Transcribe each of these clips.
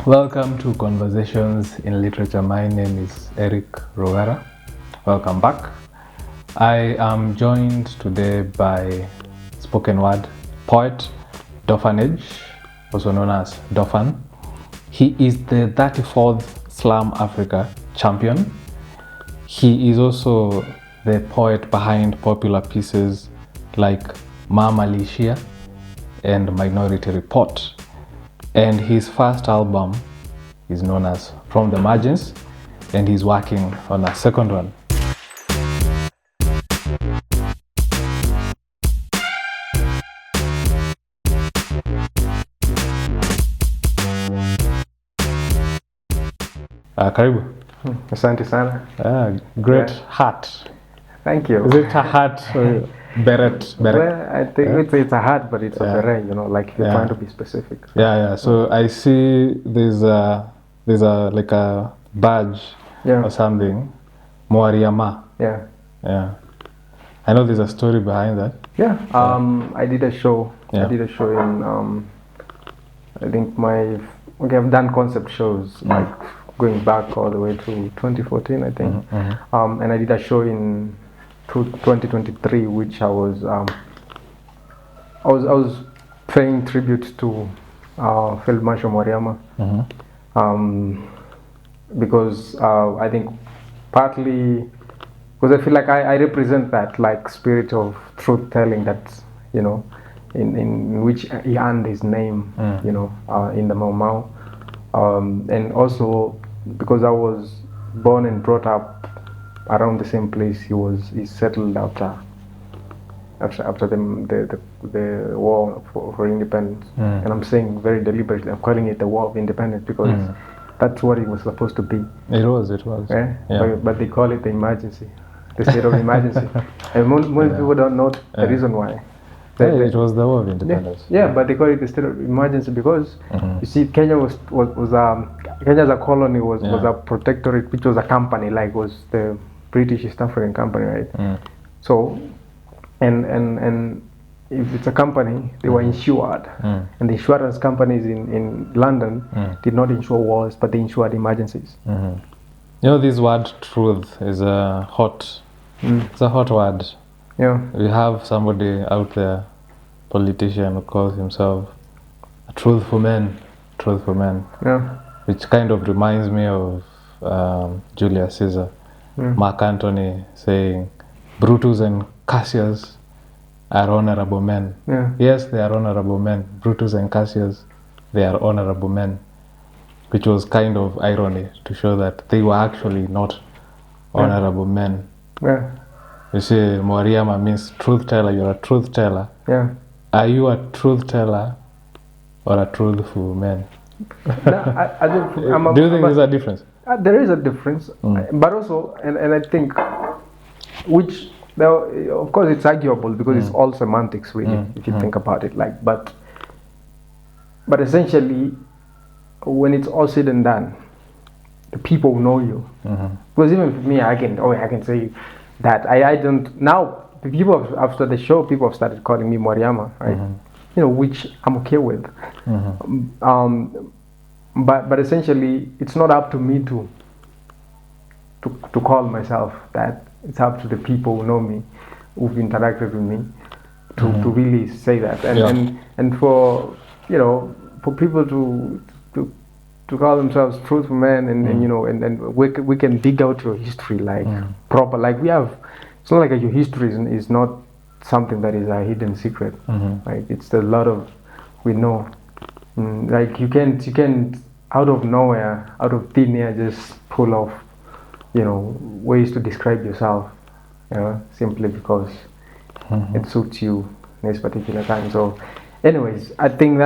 Welcome to Conversations in Literature. My name is Eric Rogara. Welcome back. I am joined today by spoken word poet Dorphanage, also known as Dorphan. He is the 34th Slam Africa champion. He is also the poet behind popular pieces like Mum Aliishia and Minority Report. And his first album is known as From the Margins, and he's working on a second one. Karibu. Asante sana. Great hat. Thank you. Is it a hat or beret? Well, I think it's a hat, but it's a beret, like if you're trying to be specific. Yeah. So I see there's a like a badge or something. Mwariama. Yeah. I know there's a story behind that. Yeah. I did a show. I did a show in I think I've done concept shows like going back all the way to 2014, I think. And I did a show in 2023, which I was paying tribute to Field Marshal Musa Mwariama, because I think partly because I feel like I represent that like spirit of truth telling that in which he earned his name in the Mau Mau, and also because I was born and brought up around the same place he settled after the war for independence. And I'm saying very deliberately, I'm calling it the war of independence because that's what it was supposed to be. It was. But they call it the emergency, the state of emergency. And most people don't know the reason why. It was the war of independence. But they call it the state of emergency because you see, Kenya was Kenya as a colony was a protectorate, which was a company, like was the British East African Company, right? So, and if it's a company, they were insured, and the insurance companies in London did not insure wars, but they insured emergencies. This word truth is a hot. It's a hot word. Yeah. We have somebody out there, politician, who calls himself a truthful man. Yeah. Which kind of reminds me of Julius Caesar. Mark Antony saying, Brutus and Cassius are honorable men. Yeah. Yes, they are honorable men. Brutus and Cassius, they are honorable men. Which was kind of irony to show that they were actually not honorable men. Yeah. You see, Mwariama means truth teller. You're a truth teller. Yeah. Are you a truth teller or a truthful man? No, do you think there's a difference? There is a difference, but also, and I think, which now, of course, it's arguable because it's all semantics, really, if you think about it. But essentially, when it's all said and done, the people know you. Because even for me, I can say that I don't now. People after the show, people have started calling me Mwariama, right? Which I'm okay with. But essentially, it's not up to me to call myself that. It's up to the people who know me, who've interacted with me, to really say that. And for people to call themselves truthful men, and we can dig out your history proper. Like we have, it's not like your history is not something that is a hidden secret. Like it's a lot of we know. Like you can't out of nowhere, out of thin air, just pull off, ways to describe yourself, simply because it suits you in this particular time. So, anyways, I think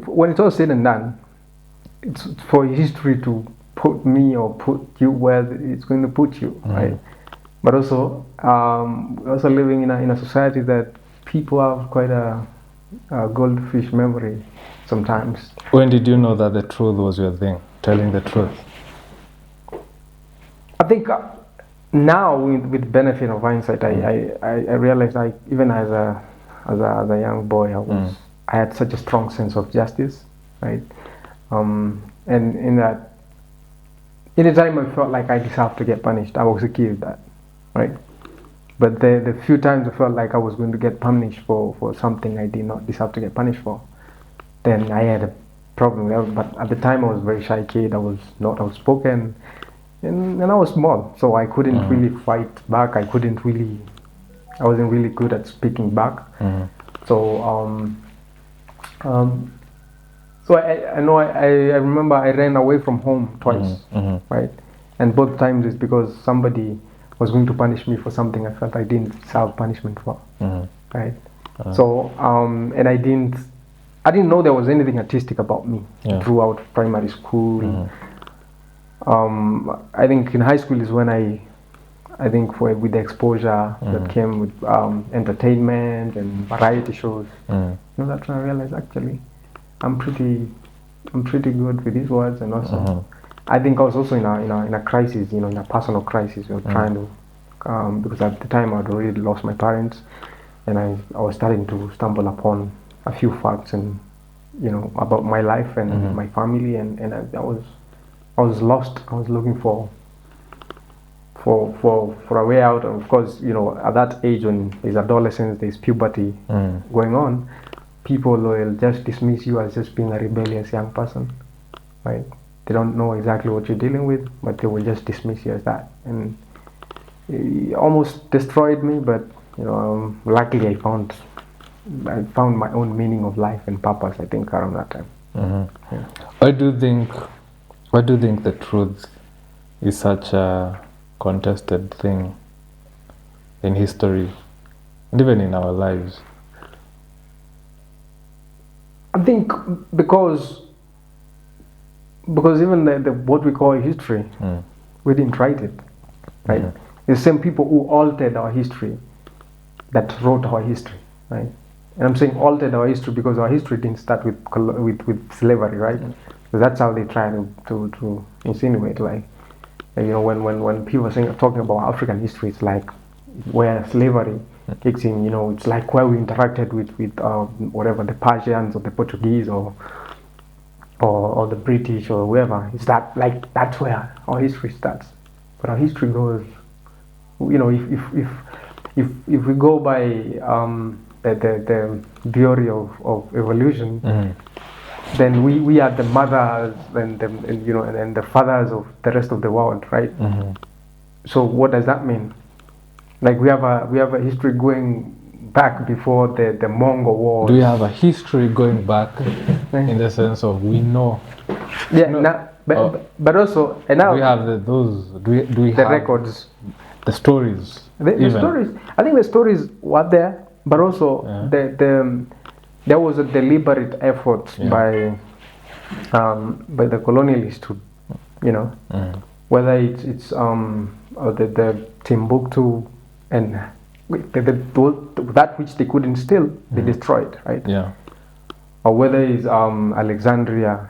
when it's all said and done, it's for history to put me or put you where it's going to put you, right? But also, living in a society that people have quite a goldfish memory sometimes. When did you know that the truth was your thing, telling the truth? I think now, with benefit of hindsight, I realized, even as a young boy, I had such a strong sense of justice. right? And in the time I felt like I deserved to get punished, I was okay with that, right? But the few times I felt like I was going to get punished for something I did not deserve to get punished for, then I had a problem with that. But at the time I was a very shy kid, I was not outspoken, and I was small, so I couldn't really fight back. I wasn't really good at speaking back. So so I know I remember I ran away from home twice, right? And both times it's because somebody was going to punish me for something I felt I didn't deserve punishment for, right? So and I didn't know there was anything artistic about me throughout primary school. I think in high school is when I think with the exposure that came with entertainment and variety shows, that's when I realized actually I'm pretty good with these words. And also I think I was also in a crisis, in a personal crisis, trying to because at the time I'd already lost my parents, and I was starting to stumble upon a few facts and about my life and my family, and I was lost. I was looking for a way out. And of course, at that age when there's adolescence, there's puberty going on, people will just dismiss you as just being a rebellious young person, right? They don't know exactly what you're dealing with, but they will just dismiss you as that. And it almost destroyed me, but luckily I found my own meaning of life and purpose, I think, around that time. Yeah. Why do you think the truth is such a contested thing in history and even in our lives? I think because even the what we call history, we didn't write it, right? The same people who altered our history that wrote our history, right? And I'm saying altered our history because our history didn't start with slavery, right? So that's how they try to insinuate, like when people are talking about African history, it's like where slavery kicks in. It's like where we interacted with whatever, the Persians or the Portuguese or the British or whoever. It's that's where our history starts. But our history goes, if we go by the theory of evolution, then we are the mothers and the fathers of the rest of the world, right? So what does that mean? Like we have a history going back before the Mongol Wars. Do we have a history going back in the sense of we know? Yeah, but also, and now do we have those? Do we the have records, the stories? The stories. I think the stories were there, but also there was a deliberate effort by the colonialists to, whether it's the Timbuktu and that which they couldn't steal, they destroyed, right? Yeah. Or whether it's Alexandria,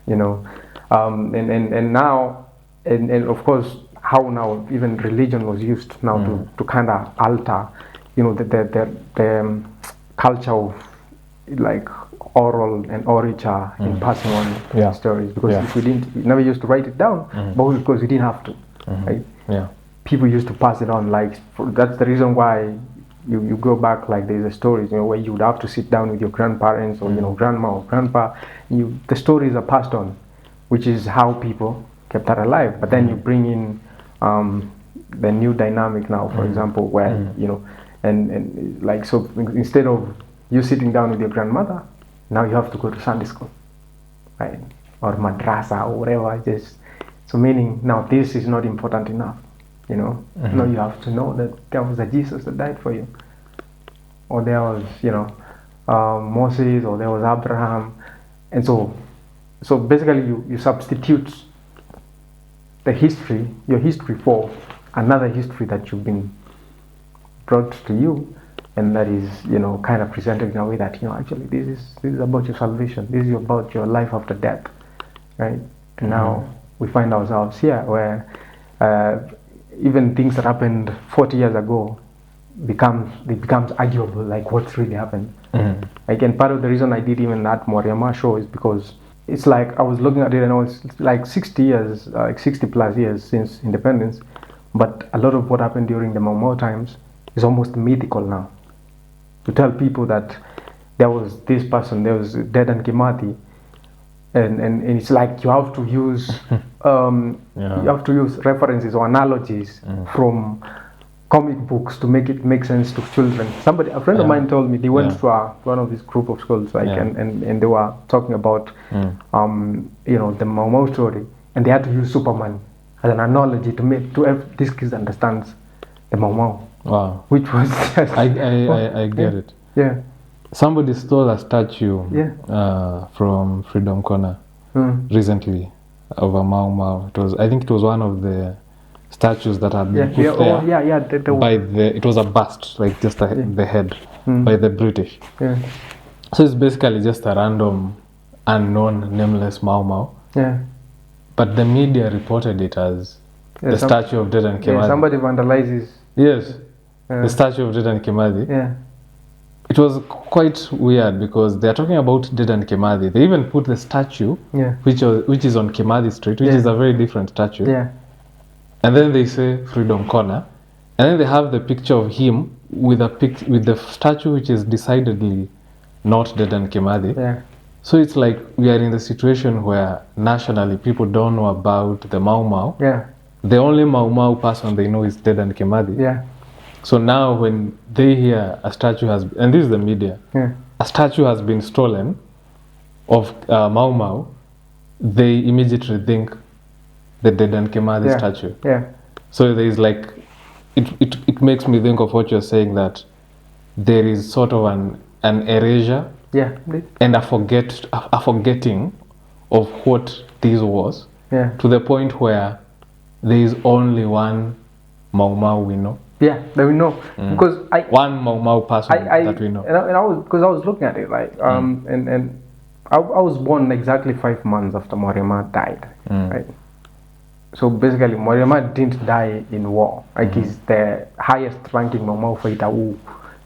and now and of course how now even religion was used now to kind of alter, the culture of like oral and orature in passing on stories, because if we never used to write it down, but because we didn't have to, right? Yeah. People used to pass it on, that's the reason why you go back, like there's a stories, where you would have to sit down with your grandparents or grandma or grandpa. The stories are passed on, which is how people kept that alive. But then you bring in the new dynamic now, for example, where and like, so instead of you sitting down with your grandmother, now you have to go to Sunday school, right? Or madrasa or whatever. So meaning now this is not important enough. Now you have to know that there was a Jesus that died for you, or there was Moses, or there was Abraham, and so basically you substitute your history for another history that you've been brought to you, and that is kind of presented in a way that actually this is about your salvation, this is about your life after death, right? And now we find ourselves here where even things that happened 40 years ago, becomes arguable, like what's really happened. Again, part of the reason I did even that Mwariama show is because it's like I was looking at it and it's like 60 years, like 60 plus years since independence, but a lot of what happened during the Mau Mau times is almost mythical now. To tell people that there was this person, there was Dedan Kimathi, and it's like you have to use you have to use references or analogies from comic books to make it make sense to children. A friend of mine told me they went to one of these group of schools, like, and they were talking about the Mau Mau story, and they had to use Superman as an analogy to make these kids understand the Mau Mau. Wow. Which was just I get it. Yeah. Somebody stole a statue from Freedom Corner recently of a Mau Mau. I think it was one of the statues that had been put there. It was a bust, like just the head by the British. Yeah. So it's basically just a random, unknown, nameless Mau Mau. Yeah. But the media reported it as the statue of Dedan Kimathi. Yeah, somebody vandalizes. Yes, the statue of Dedan Kimathi. Yeah. It was quite weird because they are talking about Dedan Kimathi. They even put the statue, which is on Kimathi Street, which is a very different statue. Yeah. And then they say Freedom Corner, and then they have the picture of him with the statue, which is decidedly not Dedan Kimathi. Yeah. So it's like we are in the situation where nationally people don't know about the Mau Mau. Yeah. The only Mau Mau person they know is Dedan Kimathi. Yeah. So now when they hear a statue and this is the media, a statue has been stolen of Mau Mau, they immediately think the Dedan Kimathi statue. Yeah. So there is like, it makes me think of what you're saying, that there is sort of an erasure and a forgetting of what this was, to the point where there is only one Mau Mau we know. Yeah, that we know. Because one Mau Mau person that we know. And I was looking at it, like, and I was born exactly 5 months after Mwariama died, right? So basically, Mwariama didn't die in war. Like, he's the highest ranking Mau Mau fighter who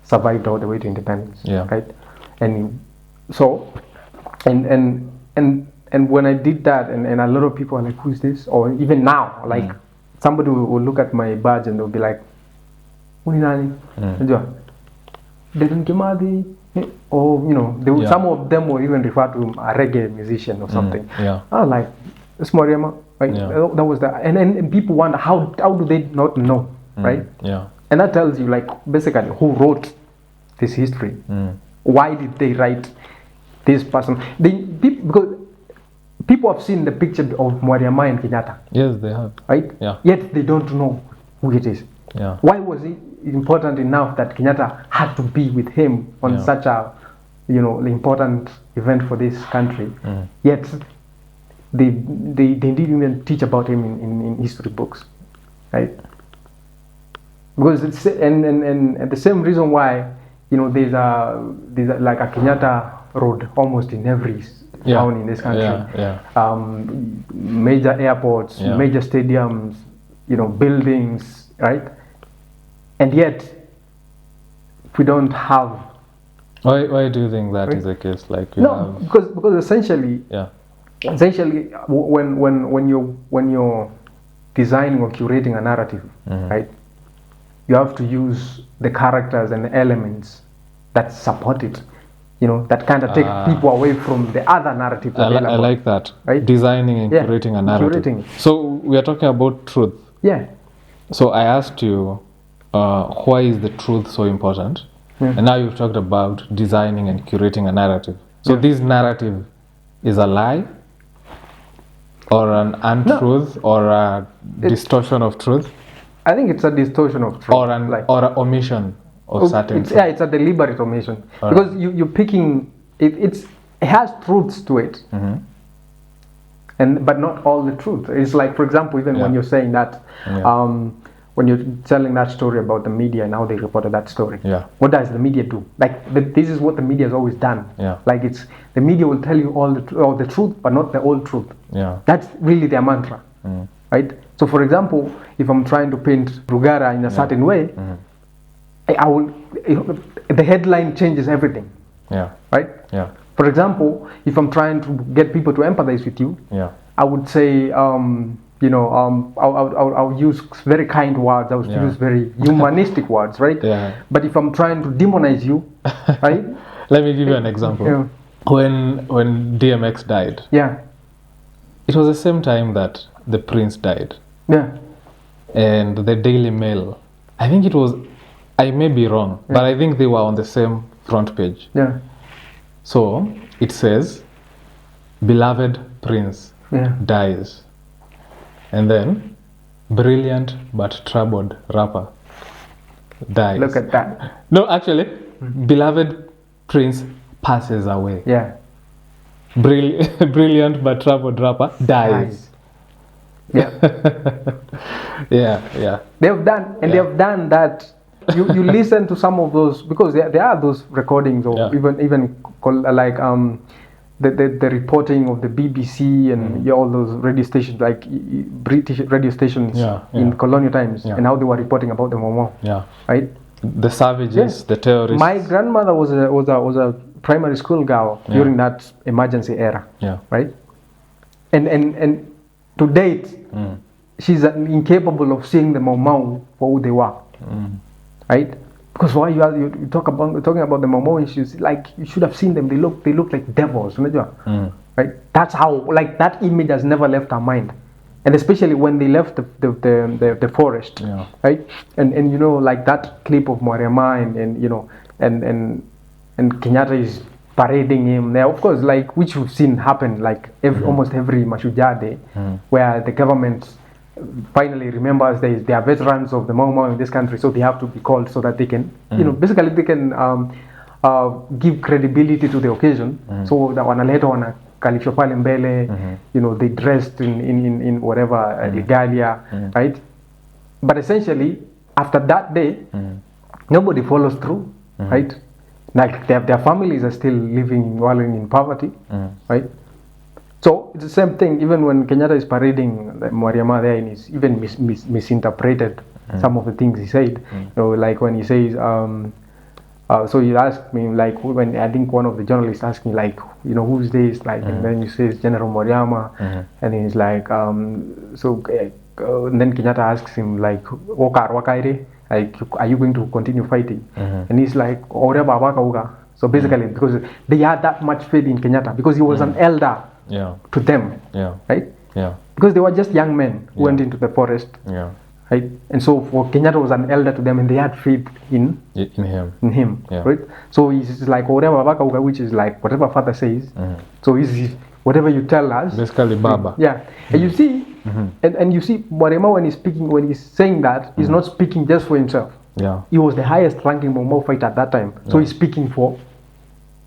survived all the way to independence, right? And so, and when I did that, and a lot of people are like, who is this? Or even now, like, somebody will look at my badge and they'll be like, Dedan Kimathi, or some of them will even refer to a reggae musician or something. Oh, like, it's Mwariama. Right? That was that, and people wonder how do they not know, right? Yeah. And that tells you, like, basically who wrote this history. Why did they write this person? Because people have seen the picture of Mwariama and Kenyatta. Yes, they have. Right? Yeah. Yet they don't know who it is. Yeah. Why was it important enough that Kenyatta had to be with him on such a, important event for this country? Yet they didn't even teach about him in history books, right? Because it's and the same reason why there's like a Kenyatta road almost in every town in this country. Major airports, major stadiums, buildings, right? And yet we don't have. Why do you think that is the case? Like, because essentially when you're designing or curating a narrative, right, you have to use the characters and the elements that support it, that kind of take people away from the other narrative. I like that, right? Designing and curating a narrative. So we are talking about truth. Yeah. So I asked you, why is the truth so important? And now you've talked about designing and curating a narrative. So this narrative is a lie, or an untruth, or a distortion of truth? I think it's a distortion of truth. Or an omission of certain truth. It's a deliberate omission. Because you're picking, it has truths to it, but not all the truth. It's like, for example, even when you're saying that, when you're telling that story about the media and how they reported that story, what does the media do? Like, this is what the media has always done. Like, the media will tell you all the truth, but not the old truth. That's really their mantra, right? So, for example, if I'm trying to paint Rugara in a certain way, I will, the headline changes everything. Yeah. Right? Yeah. For example, if I'm trying to get people to empathize with you, I would say, I'll use very kind words. I would use very humanistic words, right? Yeah. But if I'm trying to demonize you, right? Let me give you an example. Yeah. When DMX died, it was the same time that the Prince died. Yeah. And the Daily Mail, I think it was, I may be wrong, but I think they were on the same front page. Yeah. So it says, beloved Prince dies. And then, brilliant but troubled rapper dies. Look at that. No, actually, beloved Prince passes away. Yeah. Brilliant but troubled rapper dies. Yeah. Yeah. They have done, and they have done that. You listen to some of those, because there are those recordings, or even like the reporting of the BBC and all those radio stations, like British radio stations in colonial times, and how they were reporting about the Momo. Yeah. Right. The savages, the terrorists. My grandmother was a primary school girl during that emergency era. Yeah. Right. And to date, she's incapable of seeing the Momo for who they were. Right? Because why you talking about the Momo issues, like you should have seen them. They look like devils, right? That's how, like, that image has never left our mind, and especially when they left the forest, right? And like that clip of Mwariama and Kenyatta is parading him there, of course, like, which we've seen happen like almost every Mashujaa Day, where the government finally remembers there are veterans of the Mau in this country, so they have to be called so that they can, basically they can give credibility to the occasion. So that wanaleta wanakalishwa pale mbele, they dressed in whatever regalia, right? But essentially, after that day, nobody follows through, right? Like their families are still wallowing in poverty, right? So it's the same thing. Even when Kenyatta is parading Mwariama there, and he's even misinterpreted some of the things he said. Like when he says, so he asked me, like, when I think one of the journalists asked me, like, who's this? Like, and then he says General Mwariama, and he's like, and then Kenyatta asks him, like, wakaire, like, are you going to continue fighting? And he's like, so basically, because they had that much faith in Kenyatta, because he was an elder to them, right? Because they were just young men who went into the forest, right? And so for Kenyatta was an elder to them, and they had faith in him, right? So he's like, which is like whatever father says. So he's whatever you tell us, basically Baba. And you see, and you see Mwariama, when he's saying that, he's not speaking just for himself. He was the highest ranking Mau fighter at that time, so he's speaking for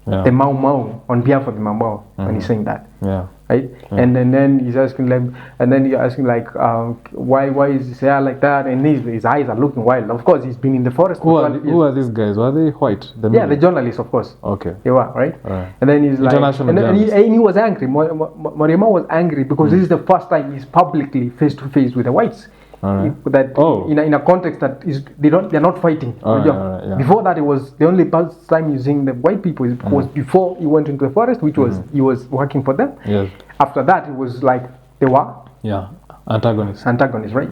the Mau on behalf of the Mau when he's saying that, right? And then he's asking them, and then you're asking, like, why is his hair like that, and his eyes are looking wild. Of course, he's been in the forest. Who are these guys? Were they white? The journalists, of course. Okay. They were, right? And then he's like, and he was angry. Mwariama was angry because this is the first time he's publicly face to face with the whites. In a context that they're not fighting. Before that, it was the only time using the white people was before he went into the forest, which was he was working for them. After that, it was like they were antagonists, right?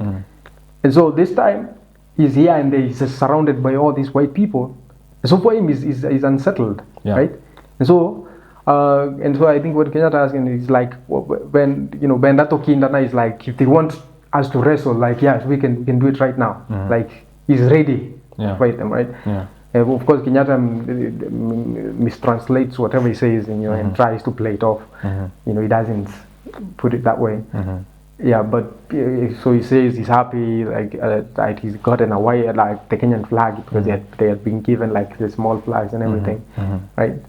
And so this time he's here and he's surrounded by all these white people. And so for him, he's unsettled, right? And so I think what Kenyatta asking is like, when Bendato Kindana is like, if they want us to wrestle, like, yes, we can do it right now. Like, he's ready to fight them, right? Of course, Kenyatta mistranslates whatever he says, and tries to play it off. He doesn't put it that way. But so he says he's happy, like he's gotten away, like the Kenyan flag, because they had been given like the small flags and everything, right?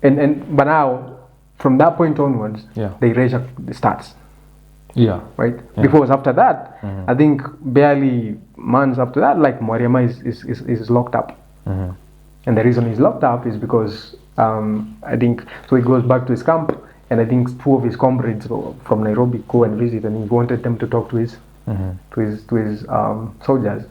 But now, from that point onwards, the erasure starts. Right. Because after that, I think barely months after that, like, Mwariama is locked up, and the reason he's locked up is because I think so he goes back to his camp, and I think two of his comrades from Nairobi go and visit, and he wanted them to talk to his soldiers,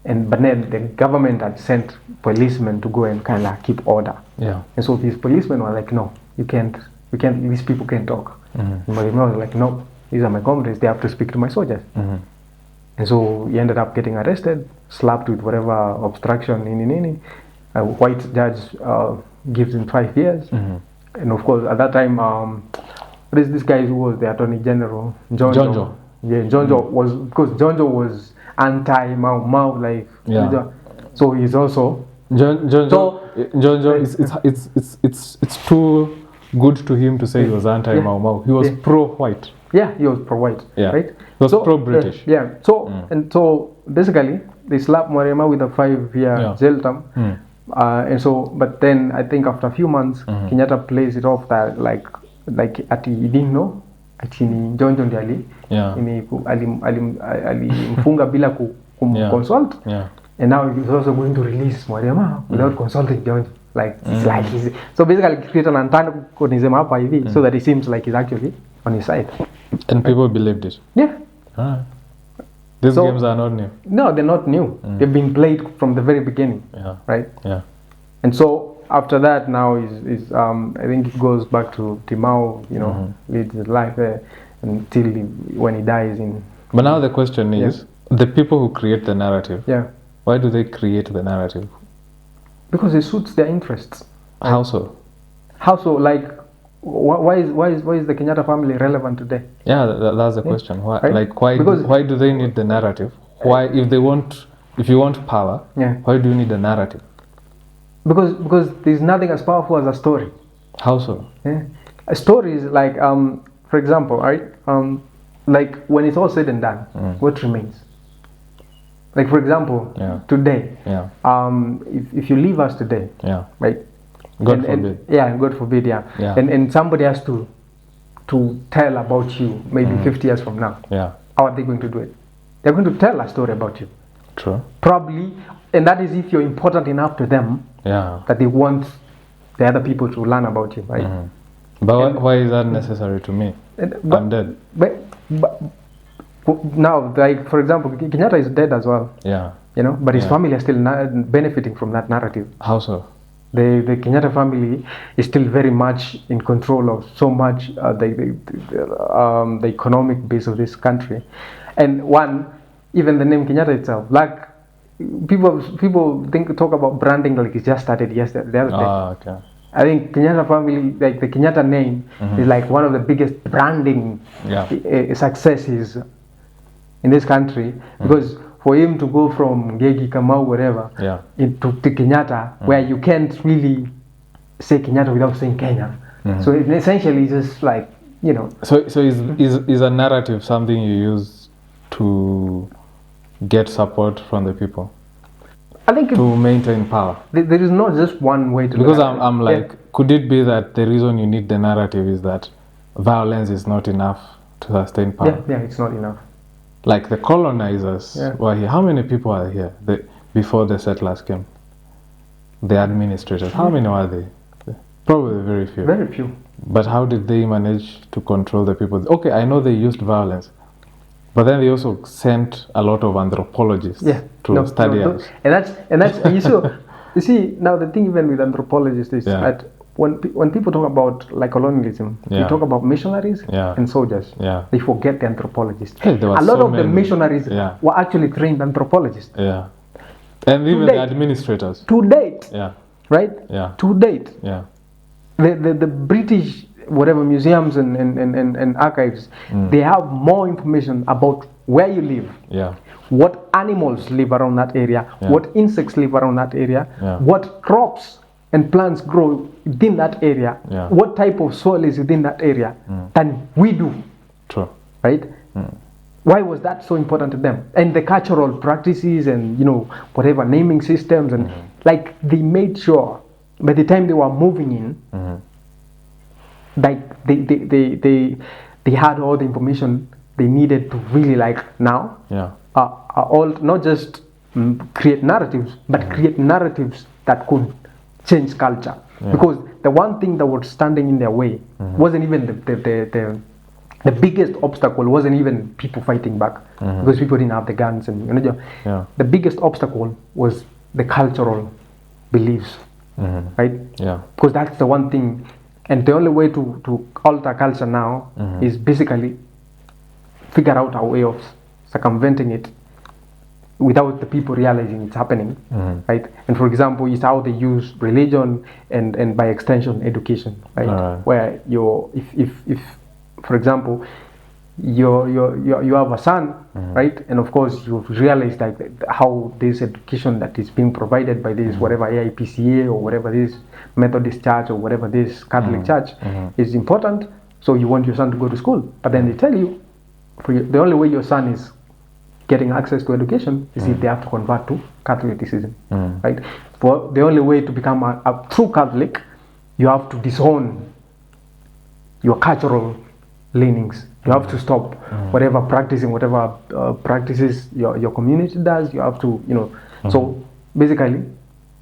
but then the government had sent policemen to go and kind of keep order. Yeah. And so these policemen were like, no, you can't. These people can't talk. Mm-hmm. And Mwariama was like, no, these are my comrades. They have to speak to my soldiers. Mm-hmm. And so he ended up getting arrested, slapped with whatever obstruction. A white judge gives him 5 years. Mm-hmm. And of course, at that time, what is this guy who was the Attorney General? Jonjo. Yeah, Jonjo was, because Jonjo was anti-Mau Mau, like. Yeah. So he's also. Jonjo, it's too good to him to say he was anti-Mau Mau. He was pro-white. Yeah, he was pro-white. Yeah. Right? He was pro-British. And so basically they slapped Mwariama with a 5-year jail term. And so, but then I think after a few months, Kenyatta plays it off that like ati he didn't know, ati ni Jonjo ndiye alimfunga bila consult. Yeah. And now he's also going to release Mwariama without consulting Jonjo. Like it's like he's so basically create an antagonism hapa hivi so that it seems like he's actually on his side. And people believed it. Yeah. These games are not new. No, they're not new. They've been played from the very beginning. Yeah. Right? Yeah. And so after that now is I think it goes back to Timau, leads his life there until when he dies in. But now the question is, the people who create the narrative, why do they create the narrative? Because it suits their interests. How so? How so? Like, why is the Kenyatta family relevant today? Yeah, that's the question. Why? Right? Like, why do they need the narrative? Why, if you want power, why do you need the narrative? Because there's nothing as powerful as a story. How so? A story is like, for example, right? Like when it's all said and done, what remains? Like for example, today, if you leave us today, right? God forbid. God forbid, And somebody has to tell about you maybe 50 years from now. How are they going to do it? They're going to tell a story about you. True. Probably, and that is if you're important enough to them that they want the other people to learn about you, right? But why is that necessary to me? I'm dead. But now, like for example, Kenyatta is dead as well. But his family are still benefiting from that narrative. How so? The Kenyatta family is still very much in control of so much the economic base of this country, and even the name Kenyatta itself, like people talk about branding like it just started yesterday. The other day. I think Kenyatta family, like the Kenyatta name, is like one of the biggest branding successes in this country, because for him to go from Gegi, Kamau, whatever, to Kenyatta, where you can't really say Kenyatta without saying Kenya. So essentially, it's just like, So is a narrative something you use to get support from the people? I think to maintain power. There is not just one way to. Because I'm like, could it be that the reason you need the narrative is that violence is not enough to sustain power? Yeah, it's not enough. Like the colonizers were here. How many people are here before the settlers came? The administrators. How many were they? Probably very few. Very few. But how did they manage to control the people? Okay, I know they used violence, but then they also sent a lot of anthropologists to study us. And that's you see now the thing even with anthropologists is that when people talk about like colonialism, they talk about missionaries and soldiers. They forget the anthropologists. Hey, a lot of the missionaries were actually trained anthropologists. And even the administrators. To date. Right? To date. The British whatever museums and archives, they have more information about where you live, what animals live around that area, what insects live around that area, what crops and plants grow within that area, what type of soil is within that area than we do. True. Right? Why was that so important to them? And the cultural practices and whatever naming systems and like they made sure by the time they were moving in, like they had all the information they needed to really like now all not just create narratives but create narratives that could change culture, because the one thing that was standing in their way wasn't even the biggest obstacle wasn't even people fighting back, because people didn't have the guns, and the biggest obstacle was the cultural beliefs, right? Yeah. Because that's the one thing, and the only way to alter culture now is basically figure out a way of circumventing it without the people realizing it's happening, right? And for example, it's how they use religion and by extension education, right? Where if for example, you have a son, right? And of course you realize that how this education that is being provided by this whatever AIPCA or whatever this Methodist church or whatever this Catholic church is important. So you want your son to go to school, but then they tell you the only way your son is getting access to education is if they have to convert to Catholicism, right? For the only way to become a true Catholic, you have to disown your cultural leanings. You have to stop whatever practices your community does. You have to, so basically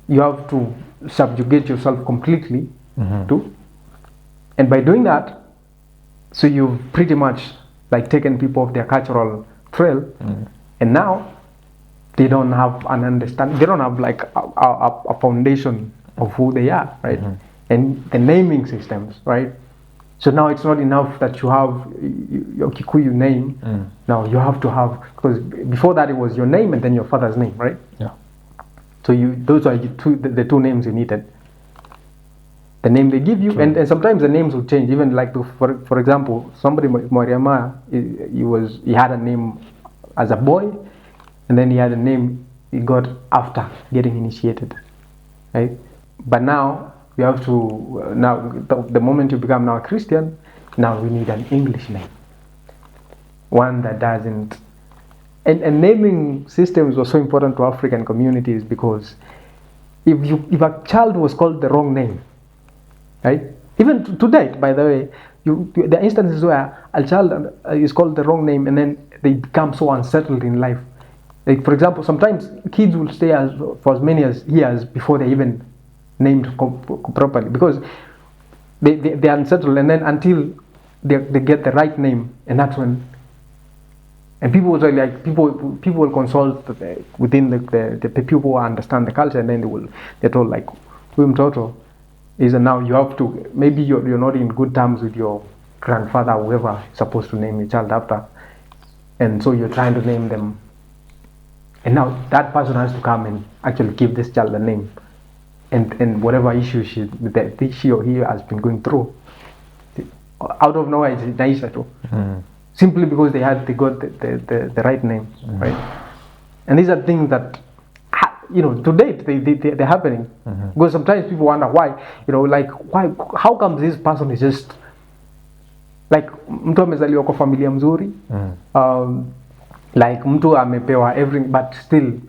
you have to subjugate yourself completely to, and by doing that, so you've pretty much like taken people off their cultural trail, and now they don't have an understanding, they don't have like a foundation of who they are, right? And the naming systems, right? So now it's not enough that you have your Kikuyu name. Now you have to have, because before that it was your name and then your father's name, right? Yeah. So those are the two names you needed. The name they give you, and sometimes the names will change. Even like for example, somebody Mwariama, he had a name as a boy, and then he had a name he got after getting initiated, right? But now you have to the moment you become now a Christian, now we need an English name, one that doesn't. And naming systems were so important to African communities, because if a child was called the wrong name, right? Even to date, by the way, there are instances where a child is called the wrong name and then they become so unsettled in life. Like for example, sometimes kids will stay for as many as years before they even named properly, because they are unsettled, and then until they get the right name, and that's when. And people will like people will consult within the people who understand the culture, and then they're told like, Toto is, and now you have to, maybe you're not in good terms with your grandfather, whoever is supposed to name your child after, and so you're trying to name them, and now that person has to come and actually give this child a name, and whatever issue she or he has been going through, out of nowhere it's Naisha too. Simply because they got the right name, right? And these are things that, to date they're happening. Because sometimes people wonder why, why, how come this person is just like mtu amezaliwa kwa familia mzuri, like mtu amepewa everything, but still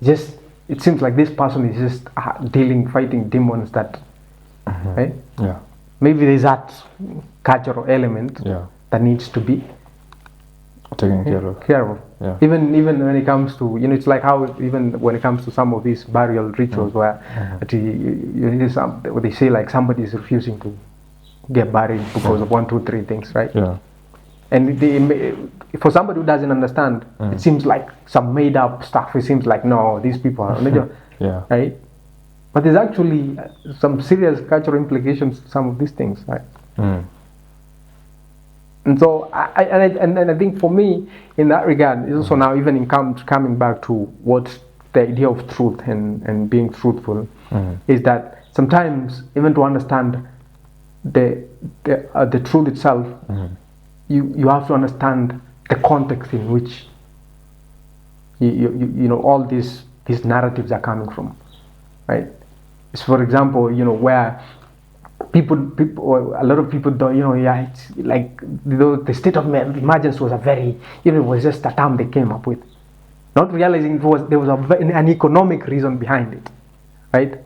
just it seems like this person is just fighting demons that, right? Yeah. Maybe there's that cultural element that needs to be taken care of. Yeah. Even when it comes to, it's like how even when it comes to some of these burial rituals where they say like somebody is refusing to get buried because of 1, 2, 3 things, right? Yeah. And for somebody who doesn't understand, it seems like some made up stuff. It seems like, no, these people are right? But there's actually some serious cultural implications to some of these things, right? And so I think for me in that regard, it's also now even in coming back to what the idea of truth and being truthful is that sometimes even to understand the truth itself, you have to understand the context in which all these narratives are coming from, right? So for example, where people, a lot of people don't, it's like the state of emergency was a very, it was just a term they came up with, not realizing there was an economic reason behind it, right?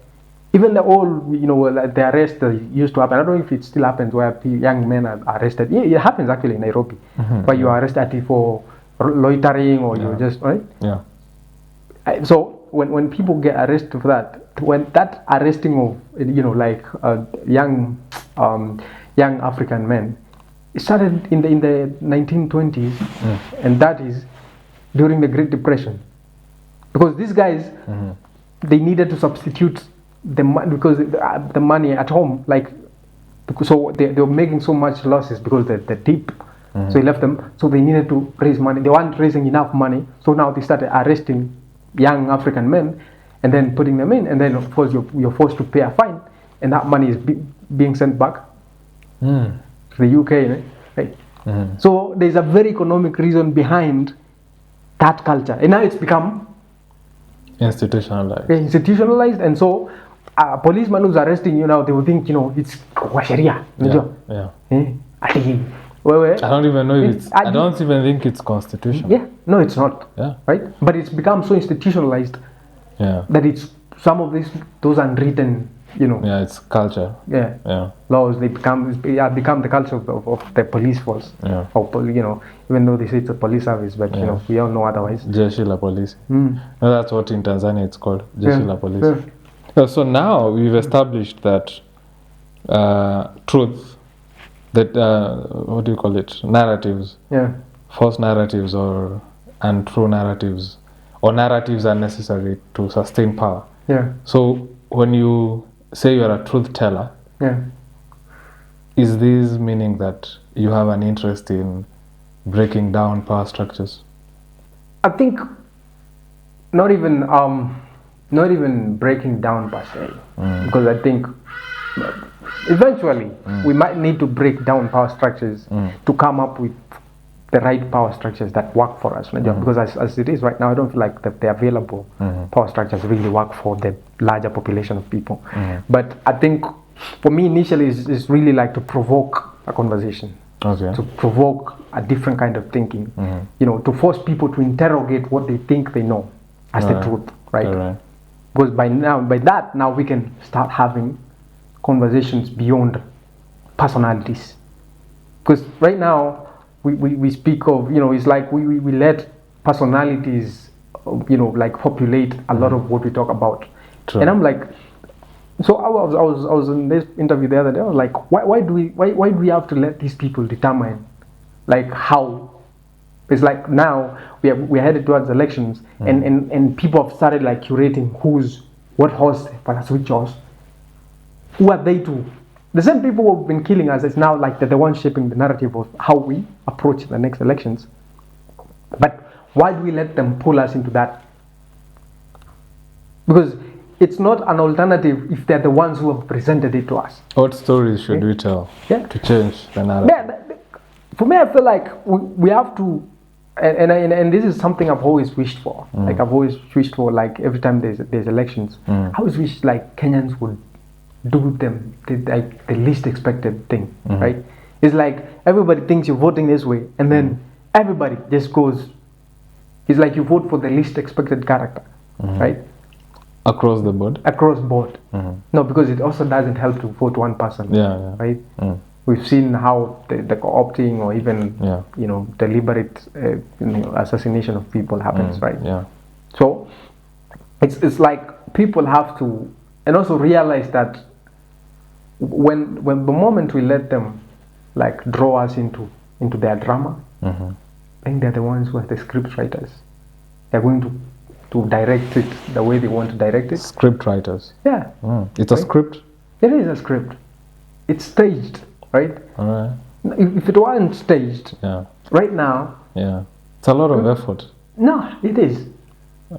Even the old, the arrest that used to happen, I don't know if it still happens, where young men are arrested. It happens actually in Nairobi, where you are arrested for loitering or you're just, right? Yeah. So when people get arrested for that, when that arresting of young African men it started in the 1920s and 30s during the Great Depression, because these guys they needed to substitute the because the money at home, like, because so they were making so much losses because the dip. So he left them. So they needed to raise money. They weren't raising enough money. So now they started arresting young African men and then putting them in. And then of course you're forced to pay a fine, and that money is being sent back to the UK. Right? So there's a very economic reason behind that culture, and now it's become institutionalized. And so a policeman who's arresting you now, they will think, it's Sharia. I don't even know if I don't even think it's constitutional. Yeah, no, it's not. Yeah. Right? But it's become so institutionalized that it's some of those unwritten, Yeah, it's culture. Yeah. Laws, they become the culture of the police force. Yeah. Or, even though they say it's a police service, but we all know otherwise. Jeshi la polisi. No, that's what in Tanzania it's called. Jeshi la polisi. Yeah. So now we've established that truth, that what do you call it? Narratives. Yeah. False narratives or untrue narratives, or narratives are necessary to sustain power. Yeah. So when you say you're a truth teller, is this meaning that you have an interest in breaking down power structures? I think not even breaking down per se, because I think eventually we might need to break down power structures to come up with the right power structures that work for us. Because as it is right now, I don't feel like the available power structures really work for the larger population of people. But I think for me initially is really like to provoke a conversation, to provoke a different kind of thinking, to force people to interrogate what they think they know as the truth, right? Because by that now we can start having conversations beyond personalities. Because right now we speak of, it's like we let personalities, like populate a lot of what we talk about. True. And I'm like, so I was in this interview the other day. I was like, why do we have to let these people determine, like, how? It's like now we're headed towards elections, and people have started like curating what horse versus which horse. Who are they to? The same people who have been killing us is now like the ones shaping the narrative of how we approach the next elections. But why do we let them pull us into that? Because it's not an alternative if they're the ones who have presented it to us. What stories should we tell to change the narrative? For me, I feel like we have to, and this is something I've always wished for. Like I've always wished for, like every time there's elections, I always wish like Kenyans would do the least expected thing, right? It's like everybody thinks you're voting this way, and then everybody just goes. It's like you vote for the least expected character, right? Across the board. Across board. No, because it also doesn't help to vote one person. Right. We've seen how the co-opting or even deliberate assassination of people happens, right? Yeah. So it's like people have to, and also realize that when the moment we let them like draw us into their drama, I think they're the ones who are the script writers. They're going to direct it the way they want to direct it. Script writers. Yeah. It's a script? It is a script. It's staged, right? All right. If it weren't staged, right now... Yeah. It's a lot of effort. No, it is.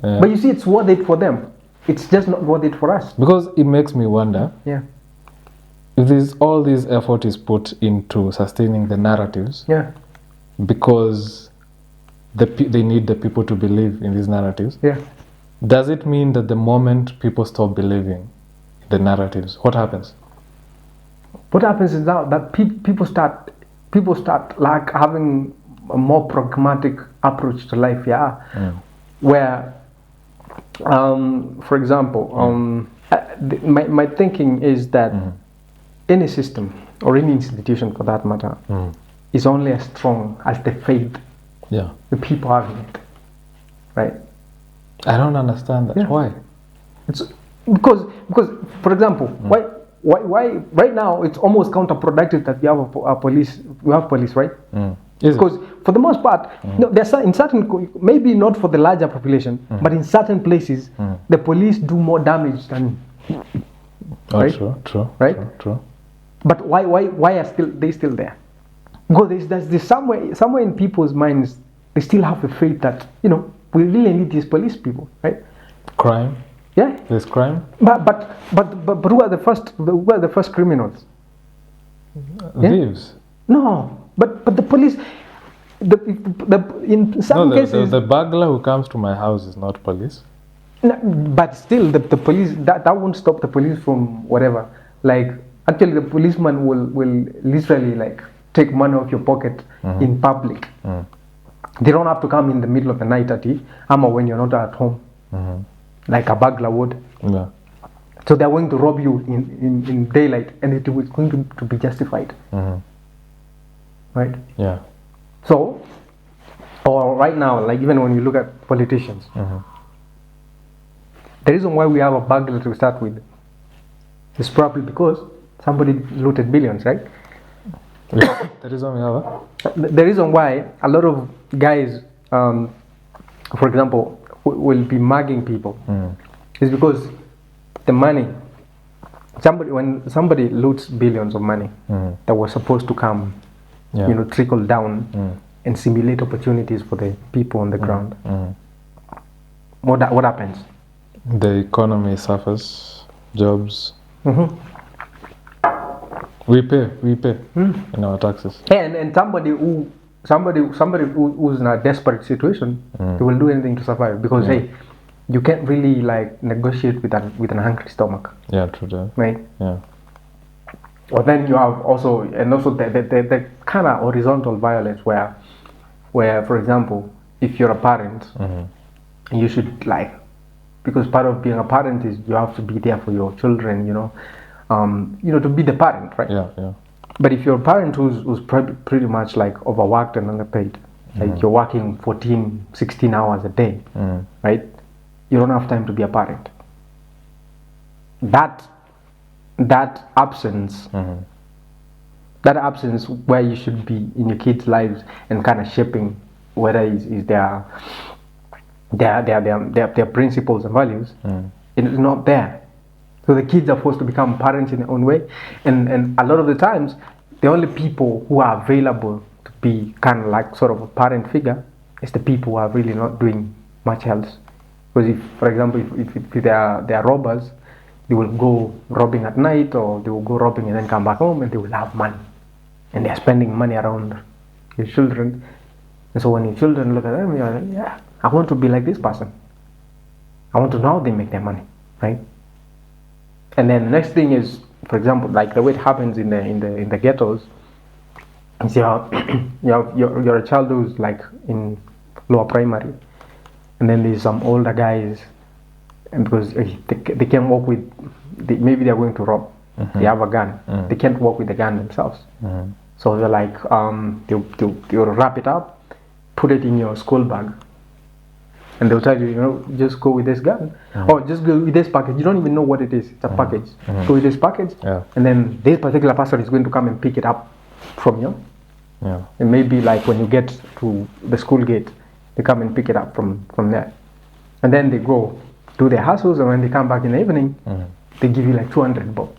Yeah. But you see, it's worth it for them. It's just not worth it for us. Because it makes me wonder, if all this effort is put into sustaining the narratives, because they need the people to believe in these narratives, does it mean that the moment people stop believing in the narratives, what happens? What happens is now that people start like having a more pragmatic approach to life, where for example, my thinking is that any system or any institution for that matter is only as strong as the faith the people have in it, right? I don't understand that. Why? It's because for example, why right now it's almost counterproductive that we have a police. We have police, right? Because for the most part, there's in certain, maybe not for the larger population, but in certain places, the police do more damage than. Right? True. Right? True. But why are they still there? Because there's somewhere in people's minds, they still have the faith that we really need these police people, right? Crime. Yeah. There's crime. But who are the first criminals? Thieves. No, but the police, in some cases, the burglar who comes to my house is not police. No, but still, the police that won't stop the police from whatever. Like actually, the policeman will literally like take money off your pocket in public. They don't have to come in the middle of the night at the or when you're not at home, like a burglar would. Yeah. So they're going to rob you in daylight, and it was going to be justified. Right? Yeah. So, or right now, like even when you look at politicians, the reason why we have a burglar to start with is probably because somebody looted billions, right? Yeah. The reason we have the reason why a lot of guys, for example, will be mugging people is because the money. When somebody loots billions of money that was supposed to come, trickle down and simulate opportunities for the people on the ground. What happens? The economy suffers, jobs. We pay in our taxes. And somebody who's in a desperate situation, they will do anything to survive because hey, you can't really like negotiate with an hungry stomach. Yeah, true that. Right. Yeah. Or then you have also the kind of horizontal violence where for example, if you're a parent, you should like, because part of being a parent is you have to be there for your children, to be the parent, right? Yeah. But if you're a parent who's pretty much like overworked and underpaid, like you're working 14, 16 hours a day, right? You don't have time to be a parent. That absence where you should be in your kids' lives and kind of shaping whether is their principles and values, it is not there. So the kids are forced to become parents in their own way, and a lot of the times the only people who are available to be kind of like sort of a parent figure is the people who are really not doing much else. Because if, for example, if they are robbers, they will go robbing at night, or they will go robbing and then come back home, and they will have money, and they're spending money around your children. And so when your children look at them, you're like, yeah, I want to be like this person. I want to know how they make their money, right? And then the next thing is, for example, like the way it happens in the ghettos, is you're a child who's like in lower primary, and then there's some older guys, and because they can't walk with, maybe they're going to rob, they have a gun, they can't walk with the gun themselves, so they're like they'll wrap it up, put it in your school bag, and they'll tell you, just go with this gun, or just go with this package. You don't even know what it is. It's a package. Go with this package, and then this particular person is going to come and pick it up from you. And maybe like when you get to the school gate, they come and pick it up from there, and then they go do their hustles, and when they come back in the evening, they give you like 200 bob,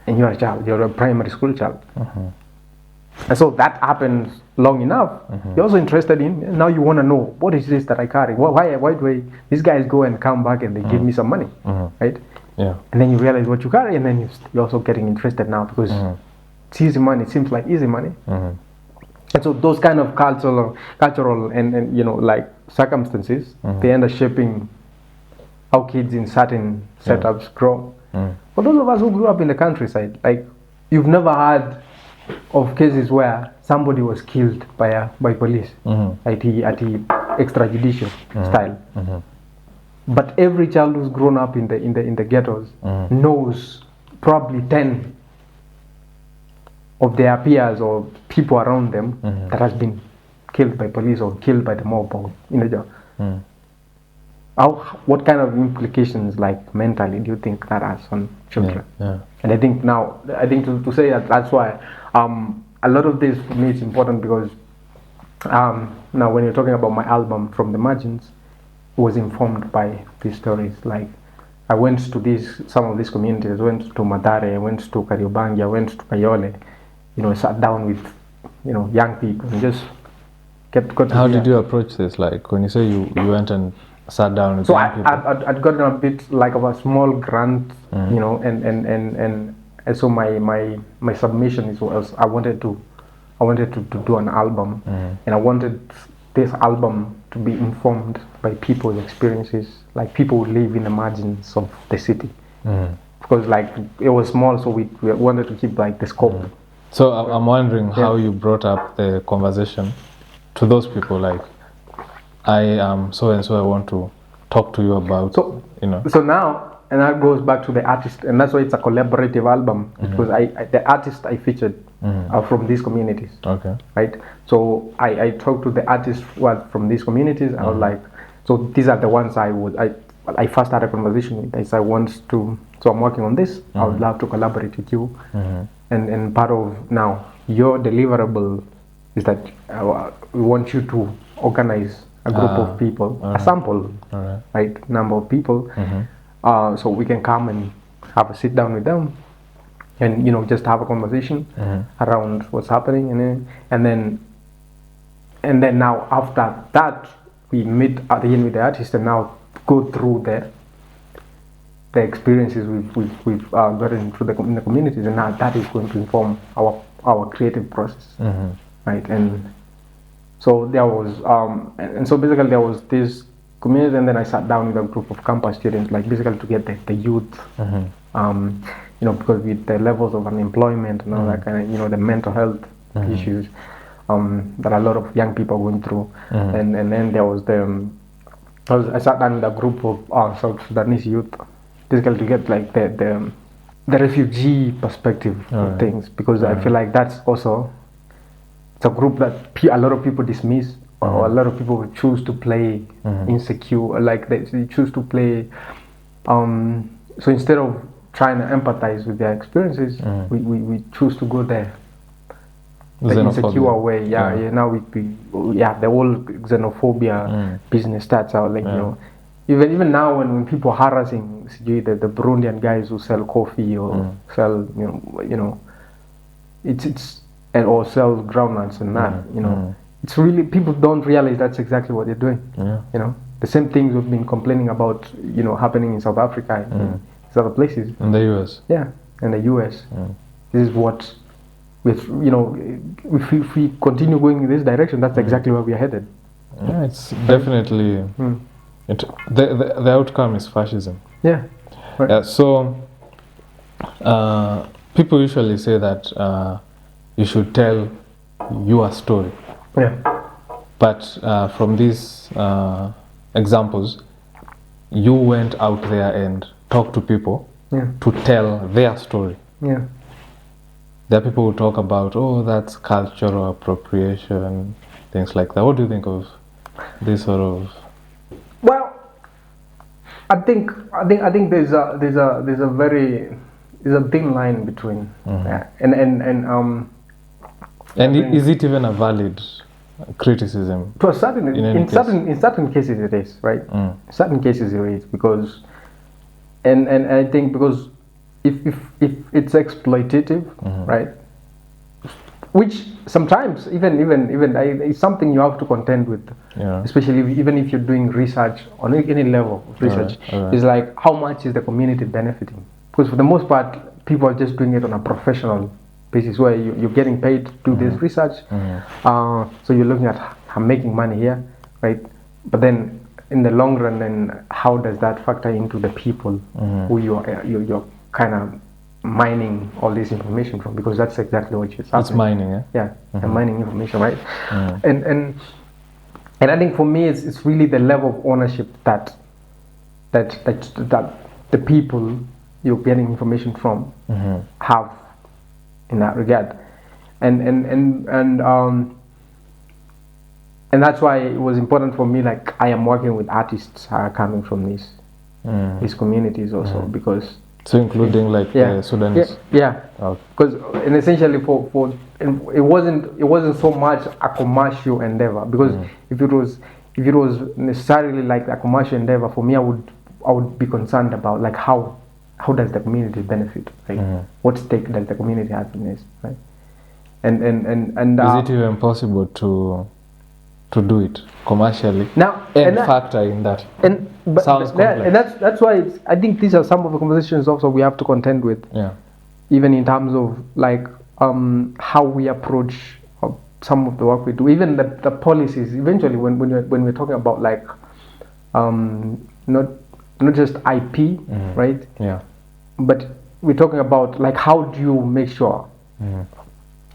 and you're a child. You're a primary school child. And so that happens long enough. You're also interested in, now you want to know, what is this that I carry? Why do these guys go and come back and they give me some money, right? Yeah. And then you realize what you carry, and then you're also getting interested now because it's easy money. It seems like easy money. And so those kind of cultural and like circumstances, they end up shaping how kids in certain setups grow. For those of us who grew up in the countryside, like you've never heard of cases where somebody was killed by police at the extrajudicial style. But every child who's grown up in the ghettos knows probably 10 of their peers or people around them that has been killed by police or killed by the mob or what kind of implications, like mentally, do you think that has on children? Yeah. And I think to say that, that's why a lot of this for me is important, because now when you're talking about my album From the Margins, it was informed by these stories. Like, I went to some of these communities. I went to Madare, I went to Kariobangi, I went to Kayole. I sat down with young people and just got. How did you approach this? Like, when you say you went and sat down with young people? I'd gotten a bit like of a small grant, and so my submission was I wanted to do an album, and I wanted this album to be informed by people's experiences, like people who live in the margins of the city, because like it was small, so we wanted to keep like the scope. So I'm wondering how you brought up the conversation to those people, like, I am so and so, I want to talk to you about, So now, and that goes back to the artist, and that's why it's a collaborative album, because the artists I featured are from these communities. Okay. Right? So I talked to the artists who are from these communities. I was like, so these are the ones I first had a conversation with. I said, so I'm working on this. I would love to collaborate with you. And part of now your deliverable is that we want you to organize a group of people, a sample, right, number of people, so we can come and have a sit down with them, and just have a conversation around what's happening, and then now after that we meet again with the artist and now go through the experiences we've gotten through in the communities, and now that is going to inform our creative process, right? And so there was and so basically there was this community, and then I sat down with a group of campus students, like basically to get the youth, because with the levels of unemployment and all that kind of, the mental health issues that a lot of young people are going through, and then there was I sat down with a group of South Sudanese youth, basically to get like the refugee perspective of things, because I feel like that's also, it's a group that a lot of people dismiss, or a lot of people choose to play insecure, like they choose to play. So instead of trying to empathize with their experiences, we choose to go there, the insecure way. Now the whole xenophobia business starts out, like even now when people are harassing the Burundian guys who sell coffee or sell it's or sell groundnuts and that, it's really, people don't realize that's exactly what they're doing. The same things we've been complaining about, happening in South Africa, in other places, in the US. In the US. This is what, if we continue going in this direction, that's exactly where we are headed. It's definitely the outcome is fascism. So people usually say that you should tell your story, but from these examples, you went out there and talked to people to tell their story. There are people who talk about, that's cultural appropriation, things like that. What do you think of this sort of? Well, I think there's a thin line between and is it even a valid criticism? To a certain, in certain cases it is, right? In certain cases it is, because and I think because if it's exploitative, right? Which sometimes even it's something you have to contend with, especially even if you're doing research on any level of research. It's like, how much is the community benefiting? Because for the most part, people are just doing it on a professional basis, where you're getting paid to do this research. So you're looking at, I'm making money here, right? But then in the long run, then how does that factor into the people who you're kind of mining all this information from? Because that's exactly what it's happening. It's mining, and mining information, right? And I think for me, it's really the level of ownership that the people you're getting information from have in that regard, and and that's why it was important for me. Like I am working with artists coming from these communities also because. So including like the Sudanese. Yeah. Because and essentially it wasn't so much a commercial endeavor because if it was necessarily like a commercial endeavor for me, I would be concerned about like how does the community benefit, right? What stake does the community have in this, right? And is it even possible to do it commercially now and factor in that? Sounds complex. And that's why I think these are some of the conversations also we have to contend with. Yeah. Even in terms of like how we approach some of the work we do, even the policies. Eventually, when we're talking about like not just IP, right? Yeah. But we're talking about like how do you make sure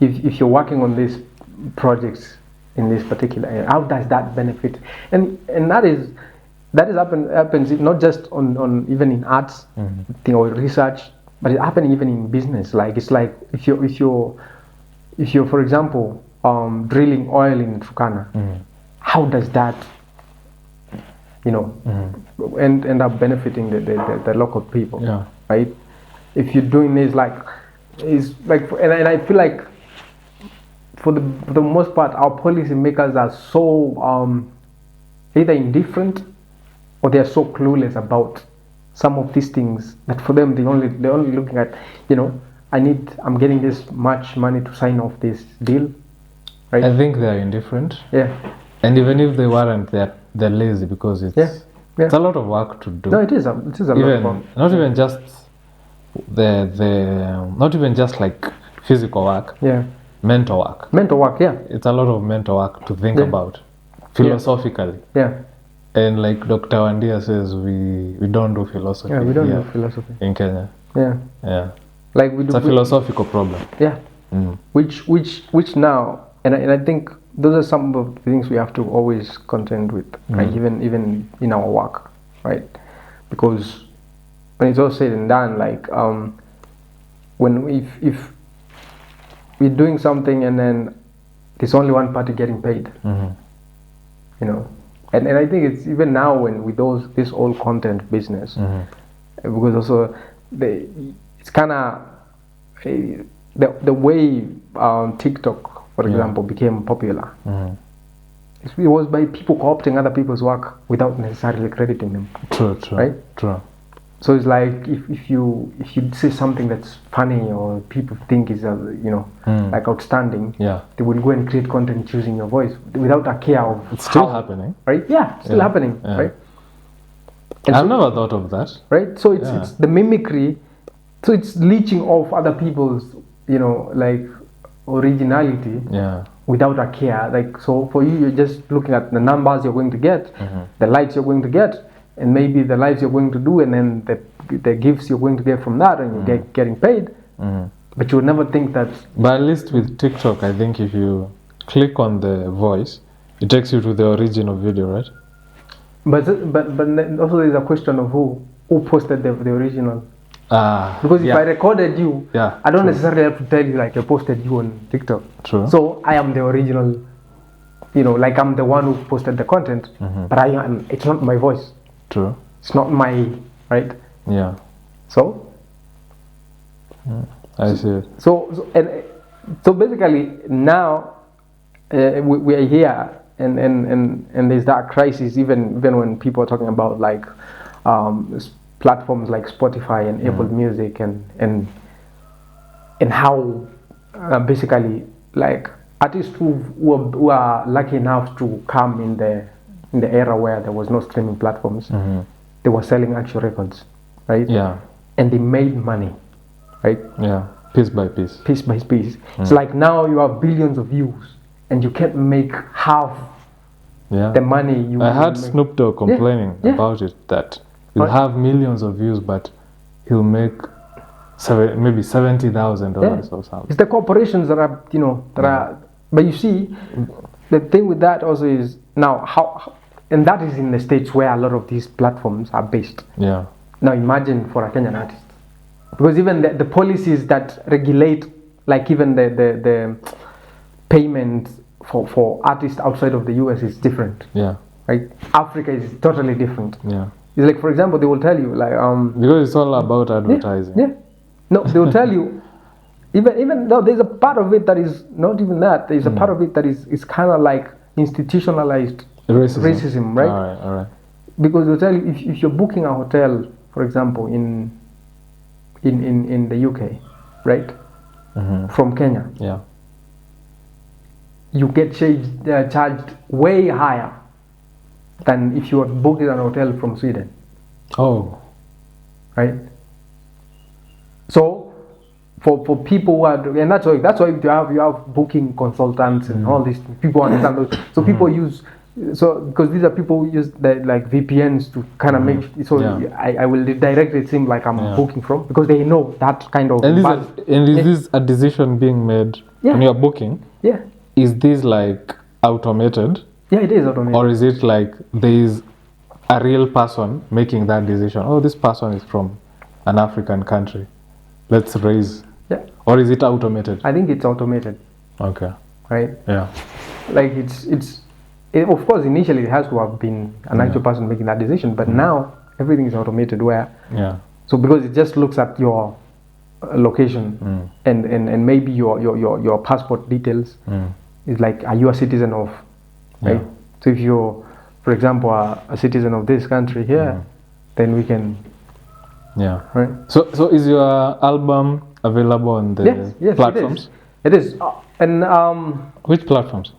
if you're working on these projects in this particular area, how does that benefit? And that happens not just on even in arts or research, but it happens even in business. Like it's like if you're for example drilling oil in Turkana, how does that end up benefiting the local people? Yeah. Right? If you're doing this and I feel like for the most part our policy makers are so either indifferent or they are so clueless about some of these things that for them they're only looking at I'm getting this much money to sign off this deal, right? I think they're indifferent. Yeah. And even if they weren't, they're lazy because it's a lot of work to do. No, it is a lot of work. Not even just not even just like physical work. Yeah. Mental work. Yeah. It's a lot of mental work to think about philosophically. Yeah. And like Dr. Wandia says, we don't do philosophy. Yeah, we don't do philosophy in Kenya. Yeah. Yeah. Like we do. It's a philosophical problem. Yeah. Which now, and I think those are some of the things we have to always contend with, like even in our work, right? Because when it's all said and done, like if we're doing something and then there's only one party getting paid, and I think it's even now when with this whole content business, because also it's kind of the way TikTok, for example, became popular. It was by people co-opting other people's work without necessarily crediting them. True. Right? True. So it's like if you say something that's funny or people think is like outstanding, they will go and create content using your voice without a care of it's still happening, right? Yeah, still happening, right? And I've never thought of that, right? So it's the mimicry, so it's leeching off other people's like originality, without a care. Like so for you, you're just looking at the numbers you're going to get, the likes you're going to get, and maybe the lives you're going to do, and then the gifts you're going to get from that, and you're getting paid. But you would never think that. But at least with TikTok, I think if you click on the voice, it takes you to the original video, right? But also there's a question of who posted the original. Because if I recorded you, I don't necessarily have to tell you like I posted you on TikTok. True. So I am the original, like I'm the one who posted the content, but it's not my voice. True. It's not my, right? Yeah. So? I see it. So basically now we are here and there's that crisis even when people are talking about like platforms like Spotify and Apple Music and how basically like artists who are lucky enough to come in the era where there was no streaming platforms, they were selling actual records, right? Yeah. And they made money, right? Yeah. Piece by piece. Piece by piece. It's like now you have billions of views and you can't make half the money you I heard make. Snoop Dogg complaining about it, that he'll have millions of views but he'll make maybe $70,000 or something. It's the corporations that are but you see the thing with that also is now how and that is in the States where a lot of these platforms are based. Yeah. Now imagine for a Kenyan artist, because even the policies that regulate like even the payment for artists outside of the US is different. Yeah. Right? Africa is totally different. Yeah. It's like, for example, they will tell you like because it's all about advertising. Yeah. No, they will tell you even though there's a part of it that is not even that. There's a part of it that is kind of like institutionalized racism, right? All right. Because they'll tell you if you're booking a hotel, for example, in the UK, right? From Kenya. Yeah. You get charged way higher than if you were booked an hotel from Sweden. Oh. Right? So for people who are, and that's why you have booking consultants and all these people understand those. So people use, so because these are people who use like VPNs to kind of make, so I will direct it seem like I'm booking from, because they know that kind of. And is this a decision being made when you're booking? Yeah. Is this like automated? Yeah, it is automated. Or is it like there is a real person making that decision? Oh, this person is from an African country. Let's raise. Yeah. Or is it automated? I think it's automated. Okay. Right? Yeah. Like of course, initially it has to have been an actual person making that decision, but now everything is automated where. Yeah. So because it just looks at your location and maybe your passport details. Is like, are you a citizen of, right? So if you're, for example, a citizen of this country here, then we can. Yeah. Right. So is your album available on the platforms? It is. And which platforms?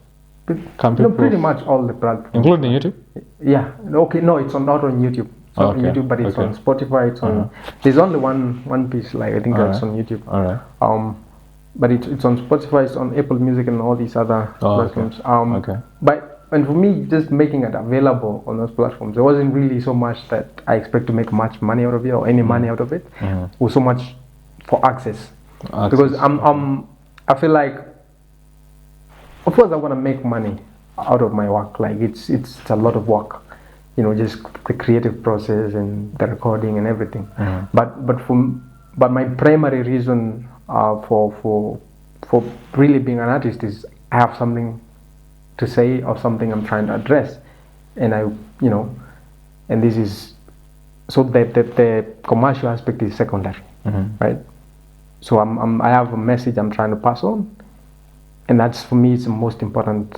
Pretty much all the platforms. Including YouTube? Yeah. Okay. No, it's not on YouTube. It's not on YouTube, but it's on Spotify. It's on. There's only one piece. Like I think that's on YouTube. All right. But it's on Spotify, it's on Apple Music and all these other platforms. And for me, just making it available on those platforms, there wasn't really so much that I expect to make much money out of it or any money out of it. It was so much for access. Because I feel like, of course, I want to make money out of my work. Like it's a lot of work, just the creative process and the recording and everything. But my primary reason for really being an artist is I have something to say or something I'm trying to address, and and this is so that the commercial aspect is secondary, right? So I have a message I'm trying to pass on, and that's, for me, it's the most important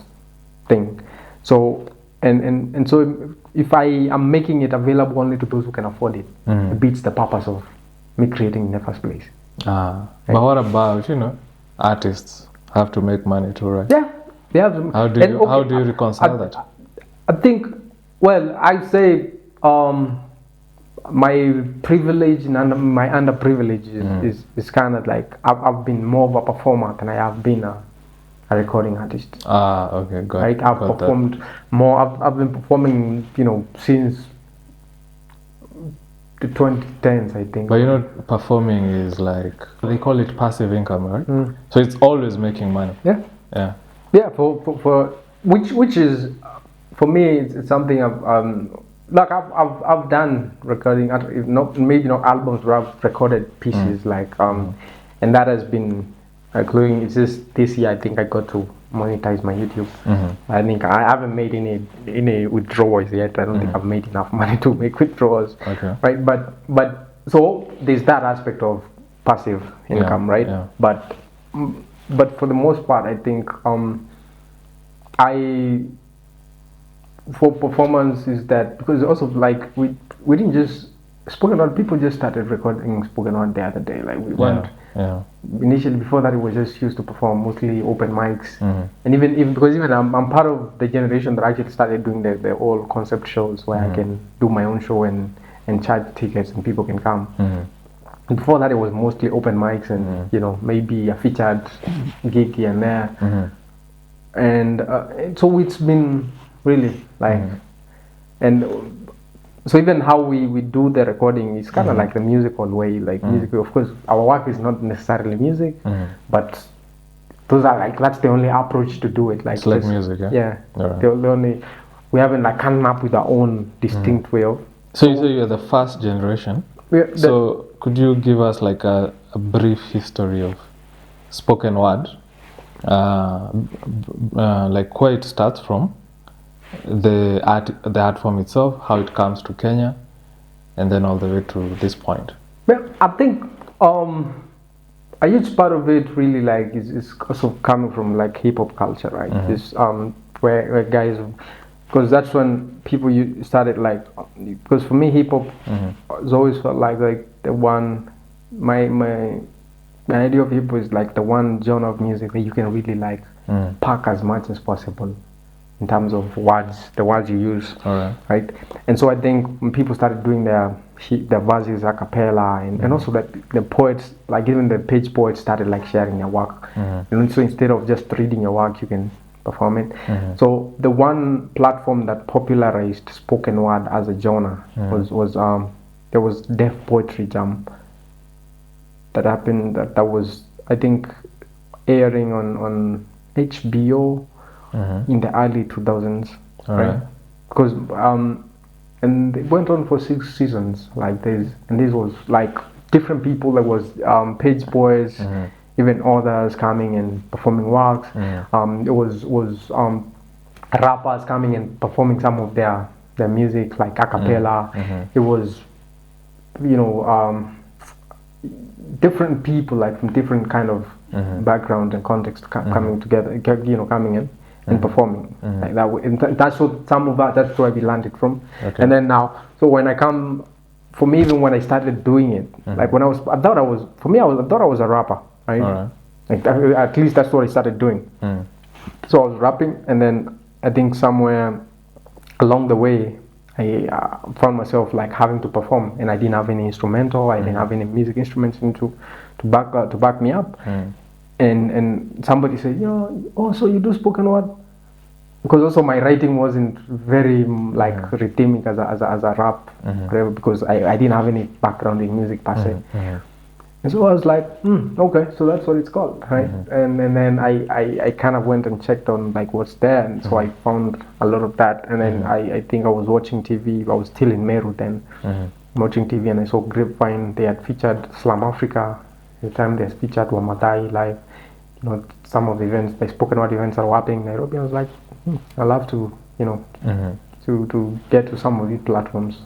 thing. So and so if I am making it available only to those who can afford it, it beats the purpose of me creating in the first place. But what about, artists have to make money too, right? Yeah, they have to. How do you reconcile that? I think, well, I say my privilege and my underprivilege is kind of like I've been more of a performer than I have been a recording artist. Okay, got it. Right? I've performed more. I've been performing, since the 2010s, I think. But performing is like, they call it passive income, right? So it's always making money. Yeah. For which is, for me, it's something I've done recording, maybe not albums, but I've recorded pieces and that has been, including, it's just this year I think I got to monetize my YouTube. I think I haven't made any withdrawals yet. I don't think I've made enough money to make withdrawals. Okay. Right, but so there's that aspect of passive income, right? Yeah. But for the most part, I think for performance is that, because also like we didn't just spoken word, people just started recording spoken word the other day. Like we weren't. Initially, before that, it was just used to perform mostly open mics, and even because I'm part of the generation that actually started doing the whole concept shows where I can do my own show and charge tickets and people can come. And before that, it was mostly open mics and maybe a featured gig here and there, and so it's been really like and. So even how we do the recording is kind of like the musical way, like music. Of course, our work is not necessarily music, but those are like, that's the only approach to do it. Like it's like music, yeah. The only, we haven't like come up with our own distinct way of. So you say you're the first generation. Could you give us like a brief history of spoken word like where it starts from, the art form itself, how it comes to Kenya, and then all the way to this point? Well, I think a huge part of it really like is also coming from like hip hop culture, right? This where guys, because that's when people started like, because for me hip hop has always felt like the one, my idea of hip hop is like the one genre of music that you can really like pack as much as possible in terms of words, the words you use, right? And so I think when people started doing their verses a cappella, and also that the poets, like even the page poets, started like sharing their work. And so instead of just reading your work, you can perform it. So the one platform that popularized spoken word as a genre was there was Deaf Poetry Jam that happened. That was, I think, airing on HBO in the early 2000s, right? Because and it went on for 6 seasons like this, and this was like different people. There was page boys, even others coming and performing works. It was rappers coming and performing some of their music like a cappella. It was, you know, different people like from different kind of background and context coming together, you know, coming in and performing like that. And that's what some of that's where we landed from. And then now, so when I come, for me, even when I started doing it, like when I thought I was a rapper, right? Like at least that's what I started doing. So I was rapping, and then I think somewhere along the way, I found myself like having to perform, and I didn't have any instrumental. I didn't have any music instruments to back me up. And somebody said, you know, oh, so you do spoken word? Because also my writing wasn't very like rhythmic as a rap, whatever, because I didn't have any background in music per se. And so I was like, okay, so that's what it's called, right? And then I kind of went and checked on like what's there, and so I found a lot of that. And then I think I was watching TV. I was still in Meru then, watching TV, and I saw Grapevine. They had featured Slam Africa. At the time they had featured Wamadai live. You know, some of the events, the spoken word events are happening in Nairobi. I was like, I love to, you know, to get to some of these platforms.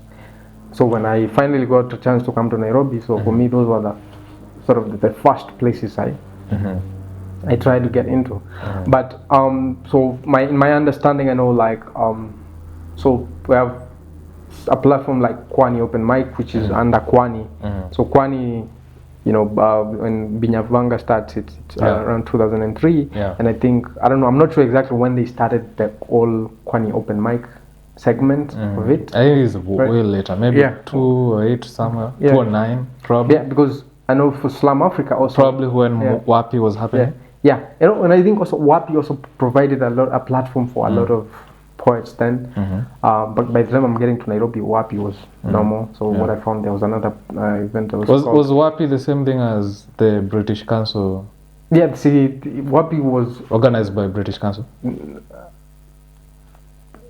So when I finally got a chance to come to Nairobi, so for me those were the sort of the first places I tried to get into. But so in my understanding, I know like so we have a platform like Kwani Open Mic, which is under Kwani. So Kwani, you know, when Binyavanga starts, it's around 2003, and I think, I don't know, I'm not sure exactly when they started the all Kwani Open Mic segment of it. I think it's way later, maybe 2008 somewhere, 2009 probably. Yeah, because I know for Slam Africa also. Probably when WAPI was happening. Yeah, you know, and I think also WAPI also provided a platform for a lot of poets then. But by the time I'm getting to Nairobi, WAPI was normal. So what I found, there was another event that was WAPI the same thing as the British Council? Yeah, see, WAPI was organized by British Council.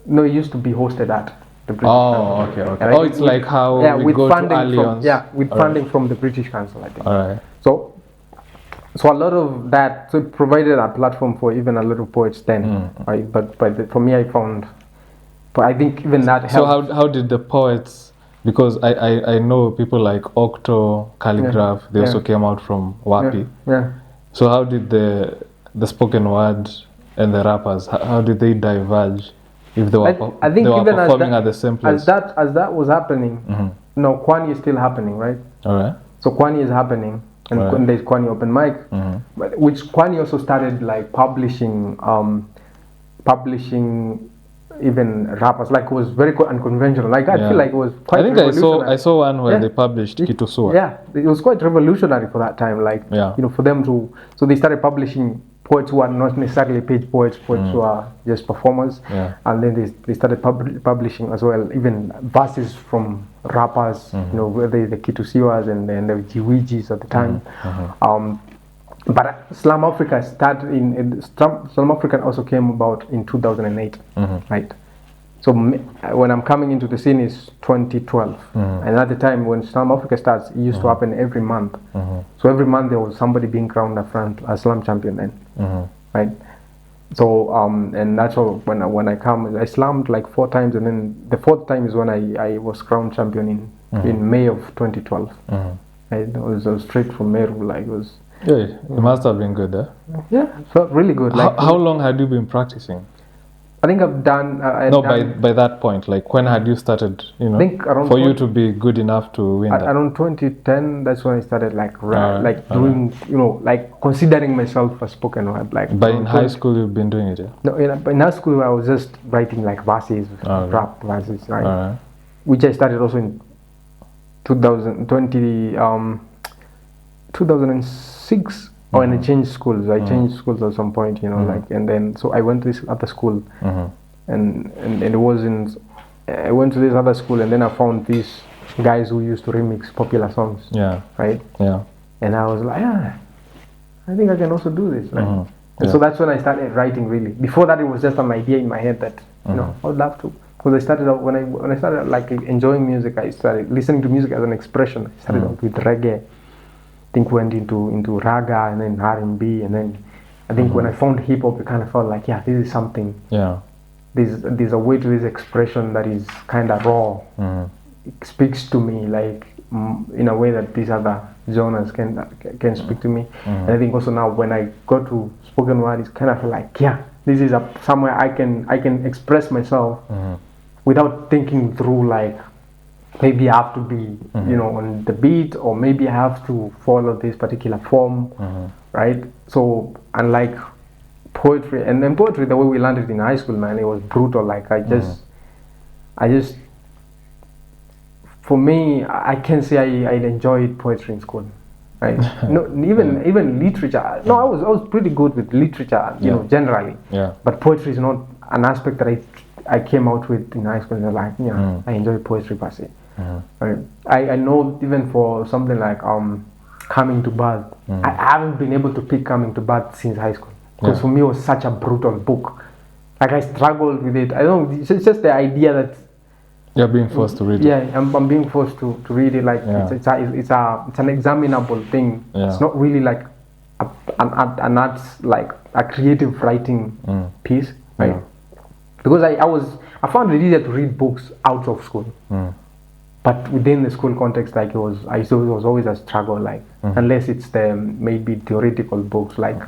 No, it used to be hosted at the British Council. Okay. Oh, it's like how we go to Alliance. With funding from the British Council, I think. Alright. So a lot of that, so it provided a platform for even a lot of poets then, right? But for me, I found, but I think even that helped. So how did the poets, because I know people like Octo, Calligraph, they also came out from WAPI. So how did the spoken word and the rappers, how did they diverge? If they were, I think they were even performing at the same place. As that was happening, no, Kwani is still happening, right? Alright. So Kwani is happening, and there's Kwani Open Mic, which Kwani also started like publishing even rappers. Like, it was very unconventional. Like, I feel like it was quite. I think I saw one where they published Kitu Sewer. Yeah, it was quite revolutionary for that time. Like, you know, for them to, so they started publishing poets who are not necessarily page poets who are just performers, and then they started publishing as well, even verses from rappers, you know, whether the Kitu Sewers and the Jiwijis at the time. But Slam Africa started Slam Africa also came about in 2008, right? So when I'm coming into the scene is 2012, and at the time when Slam Africa starts, it used to happen every month. So every month there was somebody being crowned a Slam champion then. right? So and that's all. When I come, I slammed like 4 times, and then the 4th time is when I was crowned champion in May of 2012. It was straight from Meru, like it was. Yeah, it must have been good, Yeah, it felt really good. Like how long had you been practicing? I think I've done. By that point, like when had you started? You know, I think around for you to be good enough to win that. Around 2010, that's when I started doing, like considering myself a spoken word. Like, but in high school, you've been doing it, yeah? No, in high school, I was just writing like verses, rap verses, right? Which I started also in 2006. And I changed schools. I changed schools at some point, and then so I went to this other school, and it wasn't. I went to this other school, and then I found these guys who used to remix popular songs. Yeah. Right. Yeah. And I was like, I think I can also do this. Right? And so that's when I started writing. Really, before that, it was just an idea in my head that I would love to. Because I started out when I started like enjoying music, I started listening to music as an expression. I started out with reggae. I think went into raga and then R&B, and then I think when I found hip hop, it kind of felt like, this is something. Yeah. There's a way to this expression that is kind of raw. It speaks to me like in a way that these other genres can speak to me. And I think also now when I go to spoken word, it's kind of like, this is somewhere I can express myself without thinking through like, maybe I have to be, on the beat, or maybe I have to follow this particular form, right? So, unlike poetry, and then poetry, the way we learned it in high school, man, it was brutal. Like I just, for me, I can say I enjoyed poetry in school, right? No, even literature. No, I was pretty good with literature, generally. Yeah. But poetry is not an aspect that I came out with in high school. Like, I enjoy poetry per se. Right. I know even for something like Coming to Birth, I haven't been able to pick Coming to Birth since high school, because for me it was such a brutal book. Like I struggled with it. I don't know, it's just the idea that you're being forced to read it. Yeah, I'm being forced to read it. Like it's an examinable thing. It's not really like an arts, like a creative writing piece, right? Because I found it easier to read books out of school. But within the school context, like it was always a struggle, like unless it's the maybe theoretical books like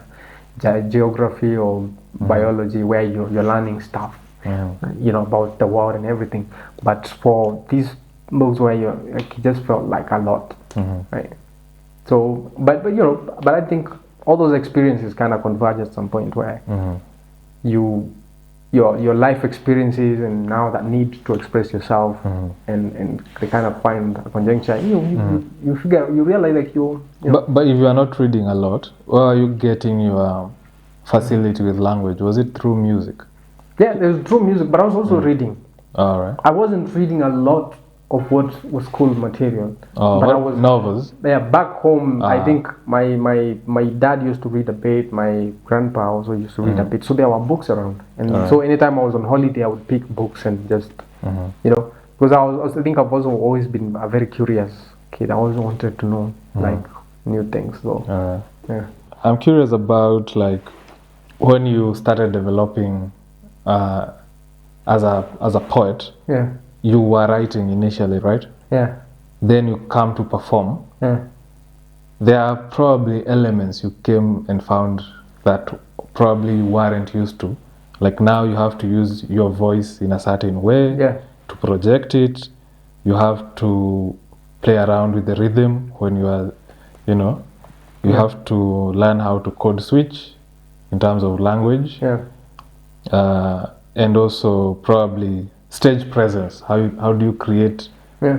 geography or biology, where you're learning stuff, about the world and everything. But for these books where it just felt like a lot, right? So, but I think all those experiences kind of converge at some point where your life experiences and now that need to express yourself, and they kind of find a conjunction. You realize like But if you are not reading a lot, where are you getting your facility with language? Was it through music? Yeah, it was through music, but I was also reading. All right. I wasn't reading a lot of what was school material. But I was novels. Yeah, back home, I think my dad used to read a bit. My grandpa also used to read a bit. So there were books around, and so anytime I was on holiday, I would pick books and just, because I think I've also always been a very curious kid. I always wanted to know like new things. So I'm curious about like when you started developing as a poet. Yeah. You were writing initially, right? Yeah. Then you come to perform. Yeah. There are probably elements you came and found that probably you weren't used to. Like now you have to use your voice in a certain way to project it. You have to play around with the rhythm when you are, you have to learn how to code switch in terms of language. Yeah. And also probably stage presence. How do you create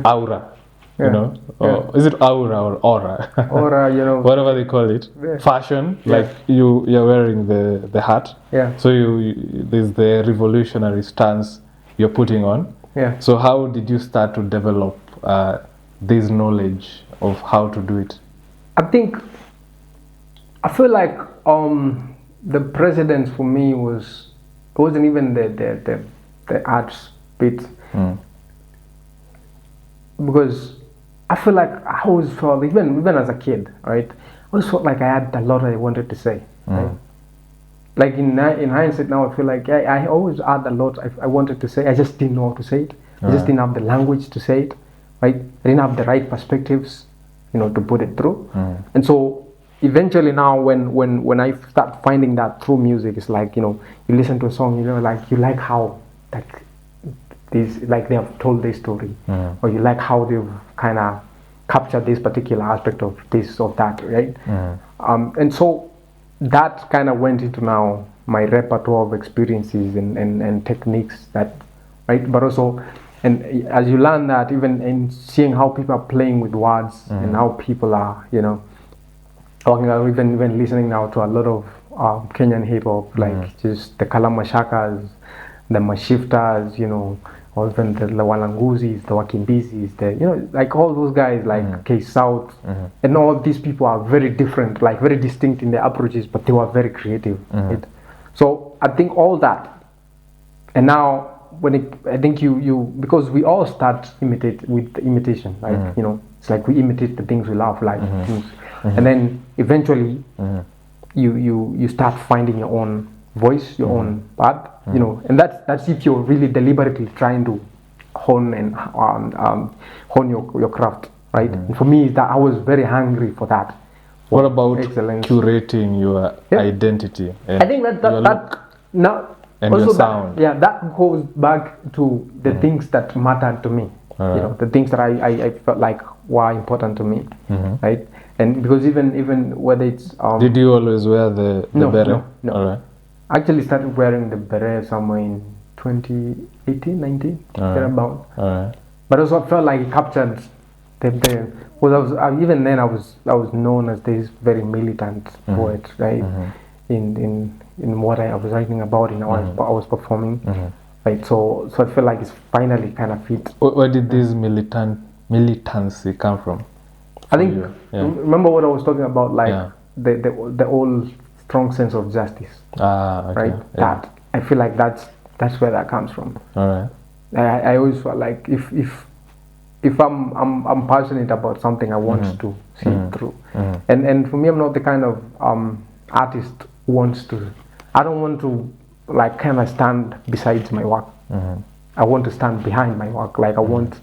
aura? Is it aura or aura? Aura, whatever they call it. Fashion, like you're wearing the hat. Yeah. So there's the revolutionary stance you're putting on. Yeah. So how did you start to develop this knowledge of how to do it? I feel like the precedence for me wasn't even the arts bit, because I feel like I always felt, even as a kid, right, I always felt like I had a lot I wanted to say, right? like in hindsight now, I feel like I always had a lot I wanted to say. I just didn't know how to say it. I just didn't have the language to say it, right? I didn't have the right perspectives, to put it through. And so eventually now when I start finding that through music, it's like, you listen to a song, like you like how like these, like they have told their story, or you like how they've kind of captured this particular aspect of this or that, right? And so that kind of went into now my repertoire of experiences and techniques that, right? But also, and as you learn that, even in seeing how people are playing with words and how people are, talking about, even listening now to a lot of Kenyan hip hop, like just the Kalamashaka's, the Mashiftas, or even the Walanguzis, the Wakimbizis, like all those guys, like K South, and all these people are very different, like very distinct in their approaches, but they were very creative. Right? So I think all that, and now I think you because we all start with imitation, like it's like we imitate the things we love, like things, and then eventually you start finding your own voice, your own path, and that's if you're really deliberately trying to hone and hone your craft, right? And for me, that I was very hungry for that. What about excellence. Curating your identity? I think that now and also your sound. that goes back to the things that mattered to me, the things that I felt like were important to me, right? And because even whether it's did you always wear the beret? No. All right. I actually started wearing the beret somewhere in 2018, 19, thereabout. But also I felt like it captured because even then I was known as this very militant poet, right? In what I was writing about, I was performing, right? So I feel like it's finally kind of fit. Where did this militancy come from? I think remember what I was talking about, like the old strong sense of justice, right? That I feel like that's where that comes from. All right. I always felt like if I'm passionate about something, I want to see it through. And for me, I'm not the kind of artist who wants to. I don't want to like kind of stand beside my work. I want to stand behind my work. Like I want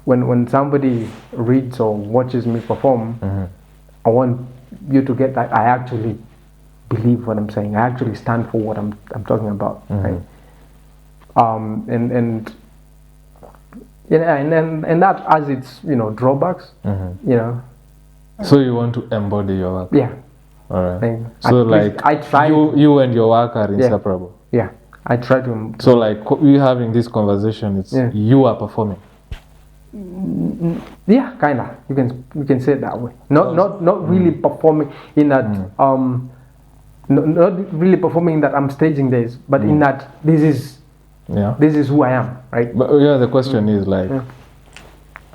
when somebody reads or watches me perform, I want you to get that I actually believe what I'm saying. I actually stand for what I'm talking about, right? And that has its drawbacks, So you want to embody your work? Yeah. All right. So like I try you and your work are inseparable. Yeah. I try to. So like we having this conversation, it's you are performing. Yeah, kinda. You can say it that way. Not really performing in that not really performing that I'm staging this, but in that this is who I am, right? But the question is like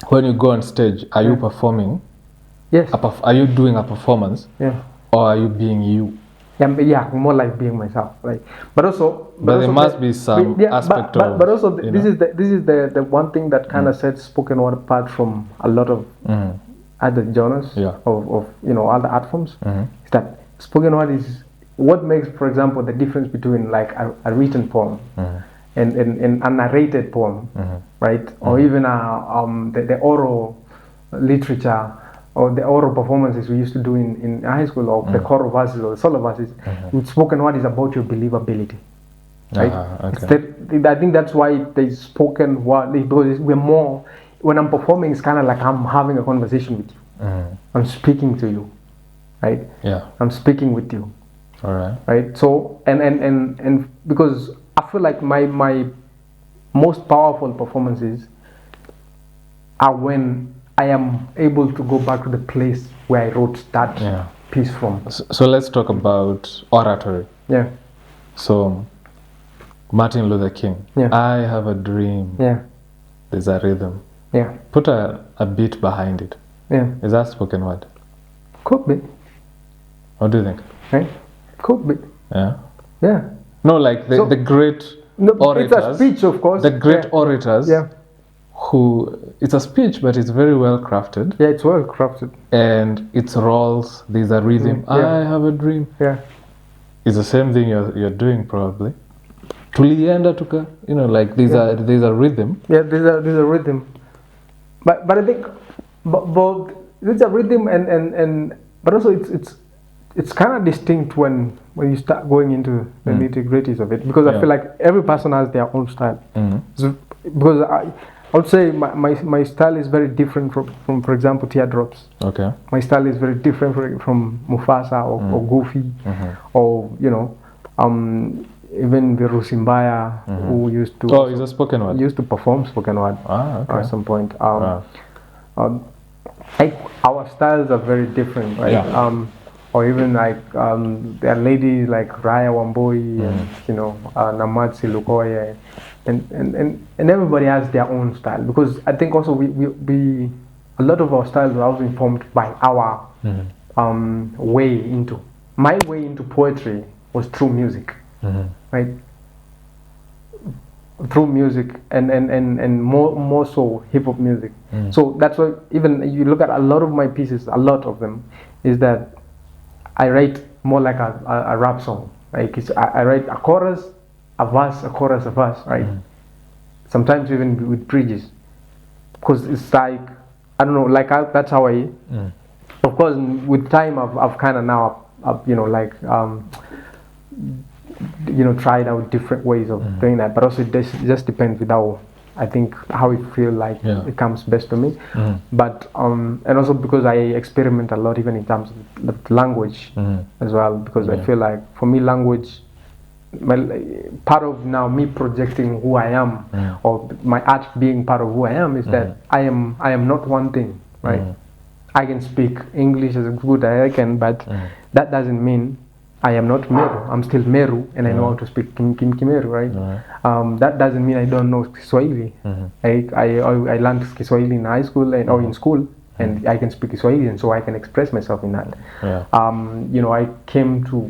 when you go on stage, are you performing? Yes. Are you doing a performance? Yeah. Or are you being you? Yeah, more like being myself, right? But there must be some aspect of. But also, this is the one thing that kind of sets spoken word apart from a lot of other genres of other art forms. Is that spoken word is what makes, for example, the difference between like a written poem and a narrated poem, right? Or even the oral literature. Or the oral performances we used to do in high school, or the choral verses or the solo verses. With spoken word is about your believability, right? I think that's why the spoken word, because we're more. When I'm performing, it's kind of like I'm having a conversation with you. I'm speaking to you, right? Yeah. I'm speaking with you. All right. Right. So and because I feel like my most powerful performances are when I am able to go back to the place where I wrote that piece from. So let's talk about oratory. Yeah. So Martin Luther King. Yeah. I have a dream. Yeah. There's a rhythm. Yeah. Put a beat behind it. Yeah. Is that spoken word? Could be. What do you think? Right? Could be. Yeah. Yeah. No, like the great orators. It's a speech, of course. The great orators. Yeah. It's a speech, but it's very well crafted. Yeah, it's well crafted. And it's rolls, there's a rhythm. I have a dream. Yeah. is the same thing you're doing probably. Tulienda tuka, like there's a rhythm. Yeah, there's a rhythm. But I think both there's a rhythm and but also it's kind of distinct when you start going into the nitty-gritties of it, because I feel like every person has their own style. So, because I would say my style is very different from for example, Teardrops. Okay. My style is very different from Mufasa or Goofy, or even Virusimbaya, who used to he's a spoken word. Used to perform spoken word at some point. Like our styles are very different, right? Yeah. Or even like there are ladies like Raya Wamboi and Namatsi Lukoye, and everybody has their own style, because I think also we a lot of our styles were also informed by our my way into poetry was through music, right? Through music and more so hip hop music. So that's why even you look at a lot of my pieces, a lot of them, is that I write more like a rap song. Like I write a chorus, a verse, a chorus, a verse, right? Sometimes even with bridges, because it's like, I don't know, like that's how I. Of course, with time, I've kind of now, tried out different ways of doing that. But also, it just depends with how I think how it feel like it comes best to me. But and also because I experiment a lot, even in terms of the language as well, because I feel like for me language, part of now me projecting who I am, or my art being part of who I am, is that I am not one thing, right? I can speak English as good as I can, but that doesn't mean I am not Meru. I'm still Meru, and I know how to speak Kimeru, right? That doesn't mean I don't know Kiswahili. I learned Kiswahili in high school or in school, and I can speak Kiswahili, and so I can express myself in that. I came to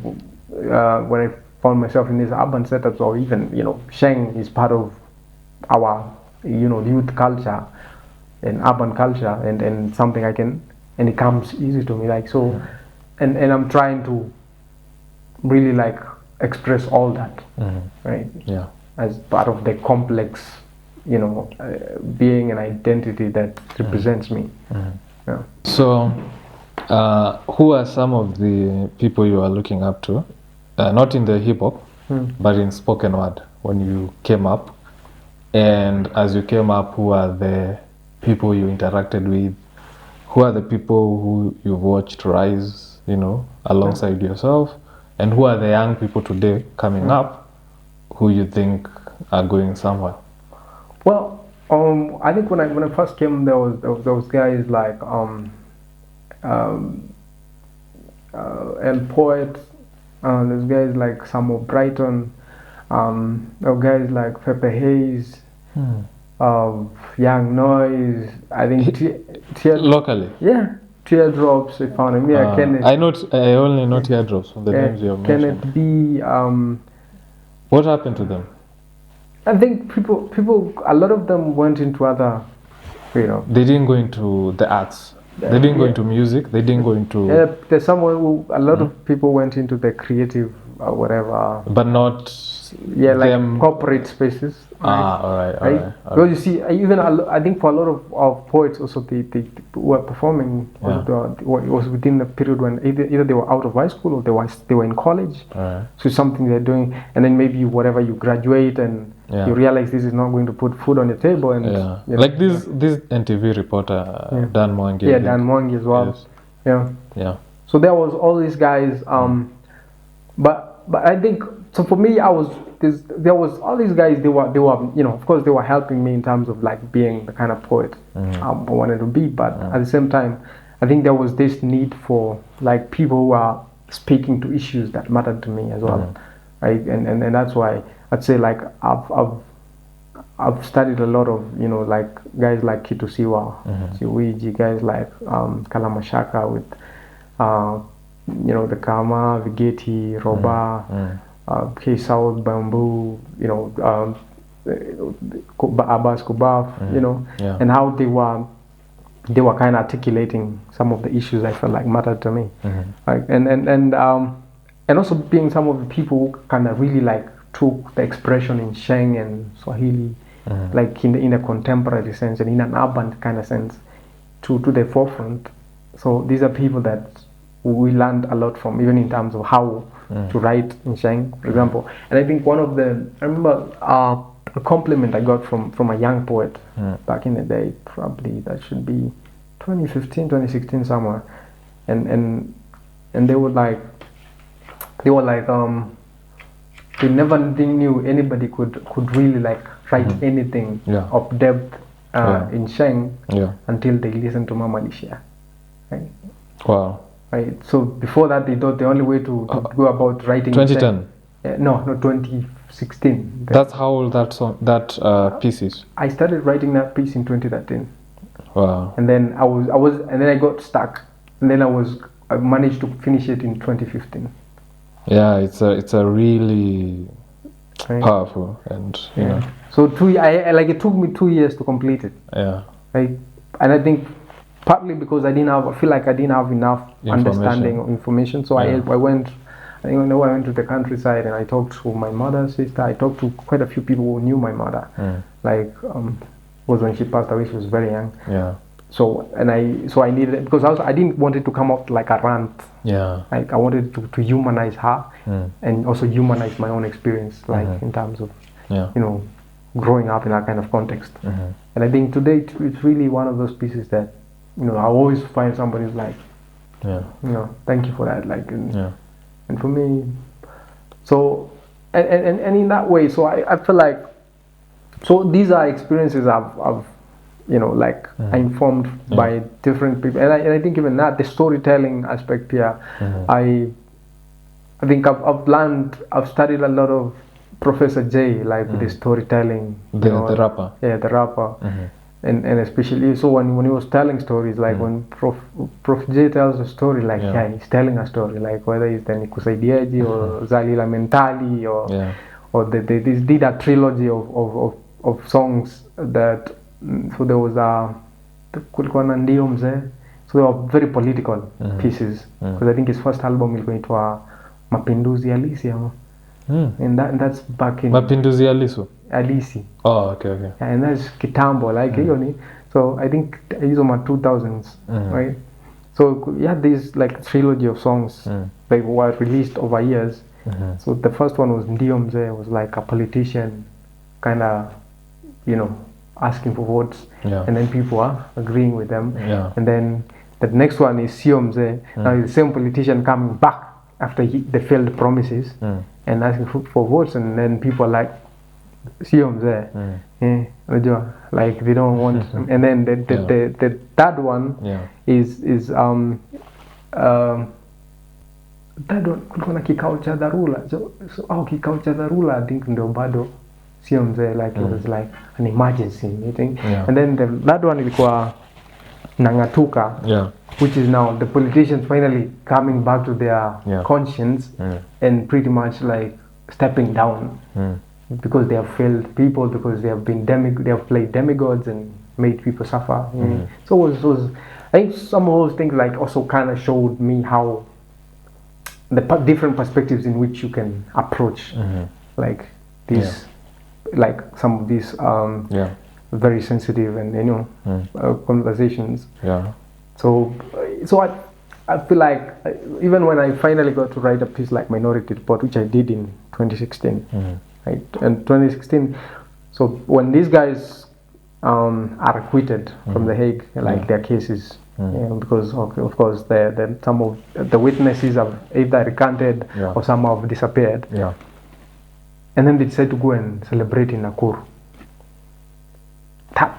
when I found myself in these urban setups, or even Sheng is part of our youth culture and urban culture, and something I can, and it comes easy to me, like so, and I'm trying to really like express all that, right? Yeah, as part of the complex, being and identity that represents me. Yeah. So, who are some of the people you are looking up to? Not in the hip hop, but in spoken word. When you came up, and as you came up, who are the people you interacted with? Who are the people who you've watched rise, alongside yourself? And who are the young people today coming up who you think are going somewhere? Well, I think when I first came, there was those guys like El Poet, there's guys like Samuel Brighton, there were guys like Pepe Hayes, Young Noise. I think locally. Yeah. Teardrops, I found him. Yeah, Kenneth. I only know Teardrops from the names you have mentioned. Kenneth B. What happened to them? I think people, a lot of them went into other, They didn't go into the arts. They didn't go into music. They didn't go into. Yeah, there's someone who a lot of people went into the creative, whatever. But not. Yeah, like corporate spaces. Right? All right. Because you see, even I think for a lot of poets also, they were performing. It was within the period when either they were out of high school or they were in college. So something they're doing, and then maybe whatever you graduate and you realize this is not going to put food on your table, and like this NTV reporter Dan Mwangi. Yeah, Dan Mwangi as well. Yes. Yeah. So there was all these guys, but I think so. For me, there was all these guys. They were of course they were helping me in terms of like being the kind of poet I wanted to be. But at the same time, I think there was this need for like people who are speaking to issues that mattered to me as well, right? And that's why I'd say like I've studied a lot of like guys like Kitu Sewer, Chiwiji, guys like Kalamashaka with the Kama, Vigeti, Roba. K South Bamboo, Abbas Kubaf, and how they were kind of articulating some of the issues I felt like mattered to me, and and also being some of the people who kind of really like took the expression in Sheng and Swahili, like in a contemporary sense and in an urban kind of sense, to the forefront. So these are people that we learned a lot from, even in terms of how to write in Sheng, for example. And I think I remember a compliment I got from a young poet back in the day, probably that should be 2015, 2016 somewhere, and they were like, they never knew anybody could really like write anything of depth in Sheng until they listened to Mum Aliishia. Right? Wow. Right. So before that, they thought the only way to go about writing 2010. No, 2016. That's how old that piece is. I started writing that piece in 2013. Wow. And then and then I got stuck, and then I managed to finish it in 2015. Yeah, it's a really powerful, and you know. So it took me 2 years to complete it. Yeah. And I think partly because I feel like I didn't have enough understanding or information. So I went to the countryside and I talked to my mother's sister. I talked to quite a few people who knew my mother. Was when she passed away, she was very young. Yeah. So I needed, because I didn't want it to come out like a rant. Yeah. Like I wanted to humanize her and also humanize my own experience, like in terms of growing up in that kind of context. And I think today it's really one of those pieces that I always find somebody who's like, thank you for that. Like, and for me, so and in that way, so I feel like, so these are experiences I've informed by different people, and I think even that, the storytelling aspect here, I think I've studied a lot of Professor J, like with the storytelling, the rapper. Yeah, the rapper. And especially so when he was telling stories, like when Prof J tells a story, like he's telling a story, like whether it's the Nikusaidieji or Zalila Mentali or they did a trilogy of songs that, so there was kulikuwa na Ndio Mzee, so they were very political pieces, because I think his first album ilikuwa inaitwa Mapinduzi Halisi and that's back in Mapinduzi Halisi. Oh, okay. Yeah, and that's kitambo, like so I think these are my 2000s, right? So you had this like trilogy of songs that were released over years. So the first one was Ndio Mzee, was like a politician kind of asking for votes, and then people are agreeing with them, and then the next one is Sio Mzee. Now the same politician coming back after the failed promises and asking for votes, and then people are like, Sio Mzee, like they don't want. And then the third one is third one kulikuwa na kikao cha dharura, so kikao cha dharura I think ndio bado Sio Mzee, like it was like an emergency meeting. And then the third one ilikuwa Nangatuka, which is now the politicians finally coming back to their conscience and pretty much like stepping down because they have failed people, because they have been they have played demigods and made people suffer. So it was I think some of those things like also kind of showed me how the different perspectives in which you can approach like this, like some of these very sensitive and conversations. So I feel like even when I finally got to write a piece like Minority Report, which I did in 2016, right? And 2016, so when these guys are acquitted from The Hague, like their cases, because of course some of the witnesses have either recanted or some have disappeared, and then they decided to go and celebrate in Nakuru.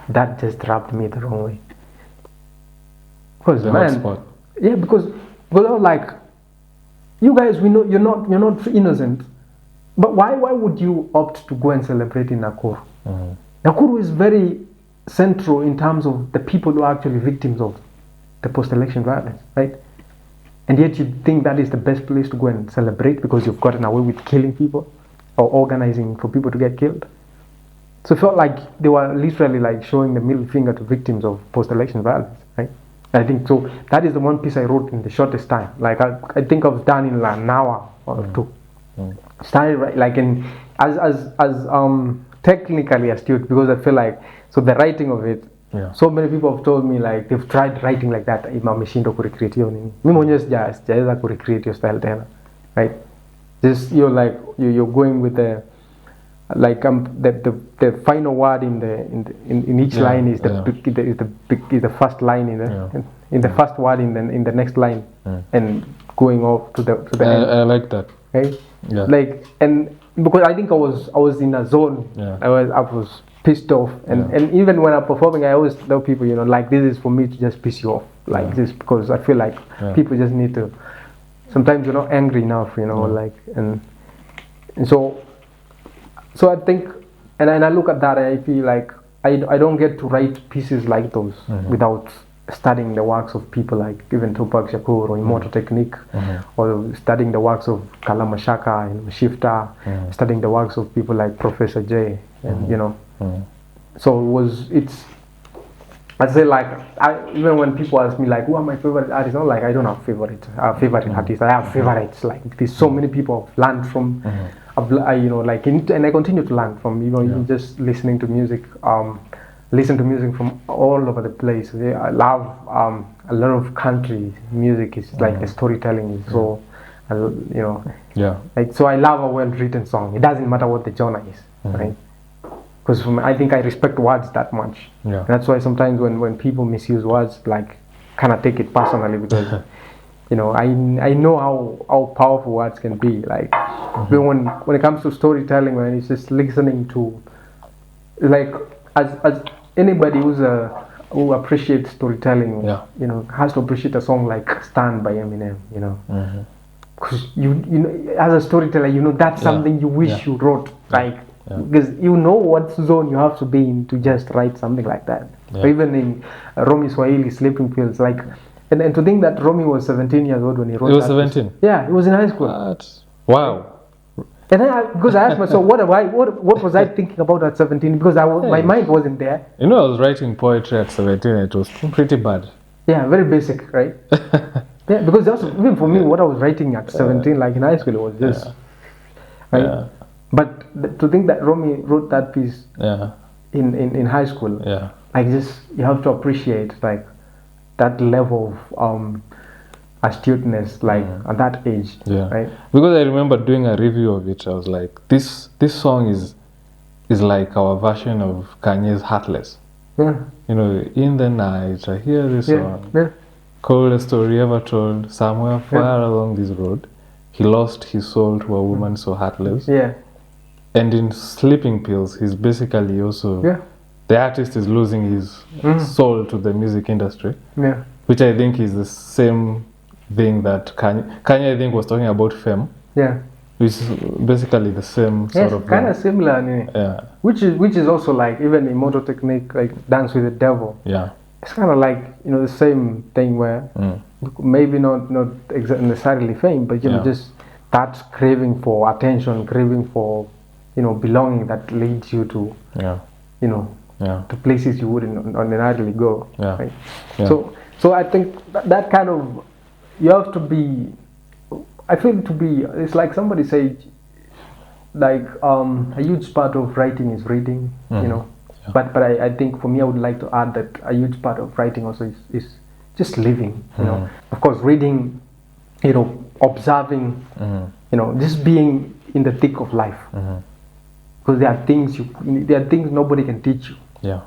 That just rubbed me the wrong way. Because because I was like, you guys, we know you're not innocent, but why would you opt to go and celebrate in Nakuru? Nakuru is very central in terms of the people who are actually victims of the post-election violence, right? And yet you think that is the best place to go and celebrate because you've gotten away with killing people or organizing for people to get killed. So it felt like they were literally like showing the middle finger to victims of post-election violence, right? I think so. That is the one piece I wrote in the shortest time. Like I think I was done in like an hour or two. Started like as technically astute, because I feel like, so the writing of it. Yeah. So many people have told me like they've tried writing like that. Imameshindo kurecreate hiyo nini. Mimi mwenyewe sijaweza kurecreate hiyo style tena, right? Just you're going with the like the final word in each line is the first line in the first word in the next line, and going off to the end. I like that. Okay? Yeah. Like, and because I think I was in a zone. Yeah. I was pissed off, and even when I'm performing, I always tell people, like, this is for me to just piss you off, like this, because I feel like people just need to. Sometimes you're not angry enough, like, and so I think, and I look at that, and I feel like I don't get to write pieces like those without studying the works of people like even Tupac Shakur or Immortal Technique, or studying the works of Kalamashaka and Shifta, studying the works of people like Professor J, and so I say, like, even when people ask me like, who are my favorite artists, not like I don't have favorite artists. I have favorites. Like, there's so many people I've learned from. Like, and I continue to learn from. Even just listening to music. Listen to music from all over the place. I love a lot of country music. Is like the storytelling is so, like, so I love a well-written song. It doesn't matter what the genre is, right? Because I think I respect words that much. Yeah. And that's why sometimes when people misuse words, like, kind of take it personally, because I know how powerful words can be. Like, when it comes to storytelling, when it's just listening to, like, as anybody who appreciates storytelling, has to appreciate a song like "Stand" by Eminem. Because as a storyteller, that's something you wish you wrote, like. Because what zone you have to be in to just write something like that. Or even in Romy Swahili, Sleeping Pills, like, and to think that Romy was 17 years old when he wrote that. He was 17? Yeah, he was in high school. What? Wow. And then because I asked myself, what was I thinking about at 17? Because my mind wasn't there. I was writing poetry at 17, it was pretty bad. Yeah, very basic, right? Yeah, because that's, even for me, what I was writing at 17, like in high school, it was just, right? Yeah. But to think that Romy wrote that piece in high school, like, just, you have to appreciate, like, that level of astuteness, like, at that age, right? Because I remember doing a review of it, I was like, this song is like our version of Kanye's Heartless. Yeah. In the night, I hear this song, coldest story ever told, somewhere far along this road, he lost his soul to a woman so heartless. Yeah. And in Sleeping Pills, he's basically also, the artist is losing his soul to the music industry, which I think is the same thing that Kanye I think was talking about fame, which is basically the same sort of kind of similar, which is also like even Immortal Technique, like Dance with the Devil. Yeah, it's kind of like the same thing where maybe not necessarily fame, but just that craving for attention, craving for belonging that leads you to to places you wouldn't ordinarily go. Right? So I think that kind of, you have to be, I feel to be, it's like somebody said, like, a huge part of writing is reading, but I think for me, I would like to add that a huge part of writing also is just living, of course, reading, observing, just being in the thick of life. Because there are things nobody can teach you. Yeah.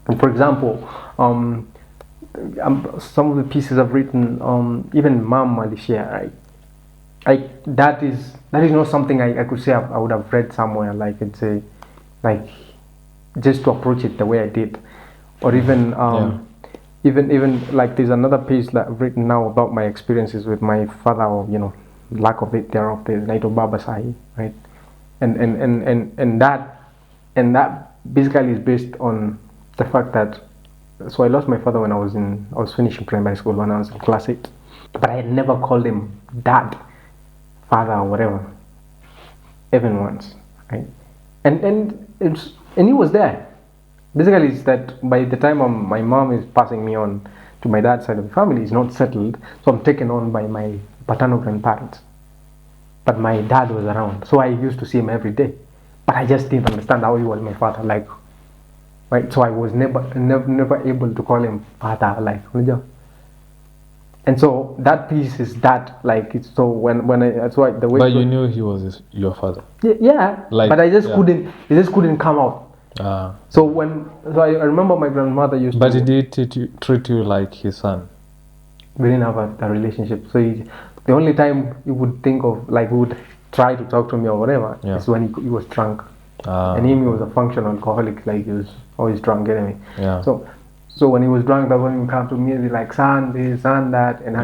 And for example, some of the pieces I've written, even Mum Aliishia, right? That is not something I could say I would have read somewhere. Like, I'd say, like, just to approach it the way I did, or even even like, there's another piece that I've written now about my experiences with my father, or lack of it thereof, the Naito Baba Sahi, right? And that basically is based on the fact that, so I lost my father when I was finishing primary school, when I was in class 8, but I had never called him dad, father, or whatever, even once, right? And he was there. Basically, it's that by the time my mom is passing me on, to my dad's side of the family is not settled, so I'm taken on by my paternal grandparents. But my dad was around, so I used to see him every day. But I just didn't understand how he was my father, like, right? So I was never able to call him father, like, and so that piece is that, like, it's so when I, that's why the way. But you knew he was your father. Yeah, like, but I just couldn't. It just couldn't come out. So I remember my grandmother used but to. But he did treat you like his son. We didn't have a relationship, so the only time you would think of, like, we would try to talk to me or whatever, is when he was drunk. And he was a functional alcoholic, like he was always drunk anyway. Yeah. So when he was drunk, that's when he would come to me and be like, son this, son that, and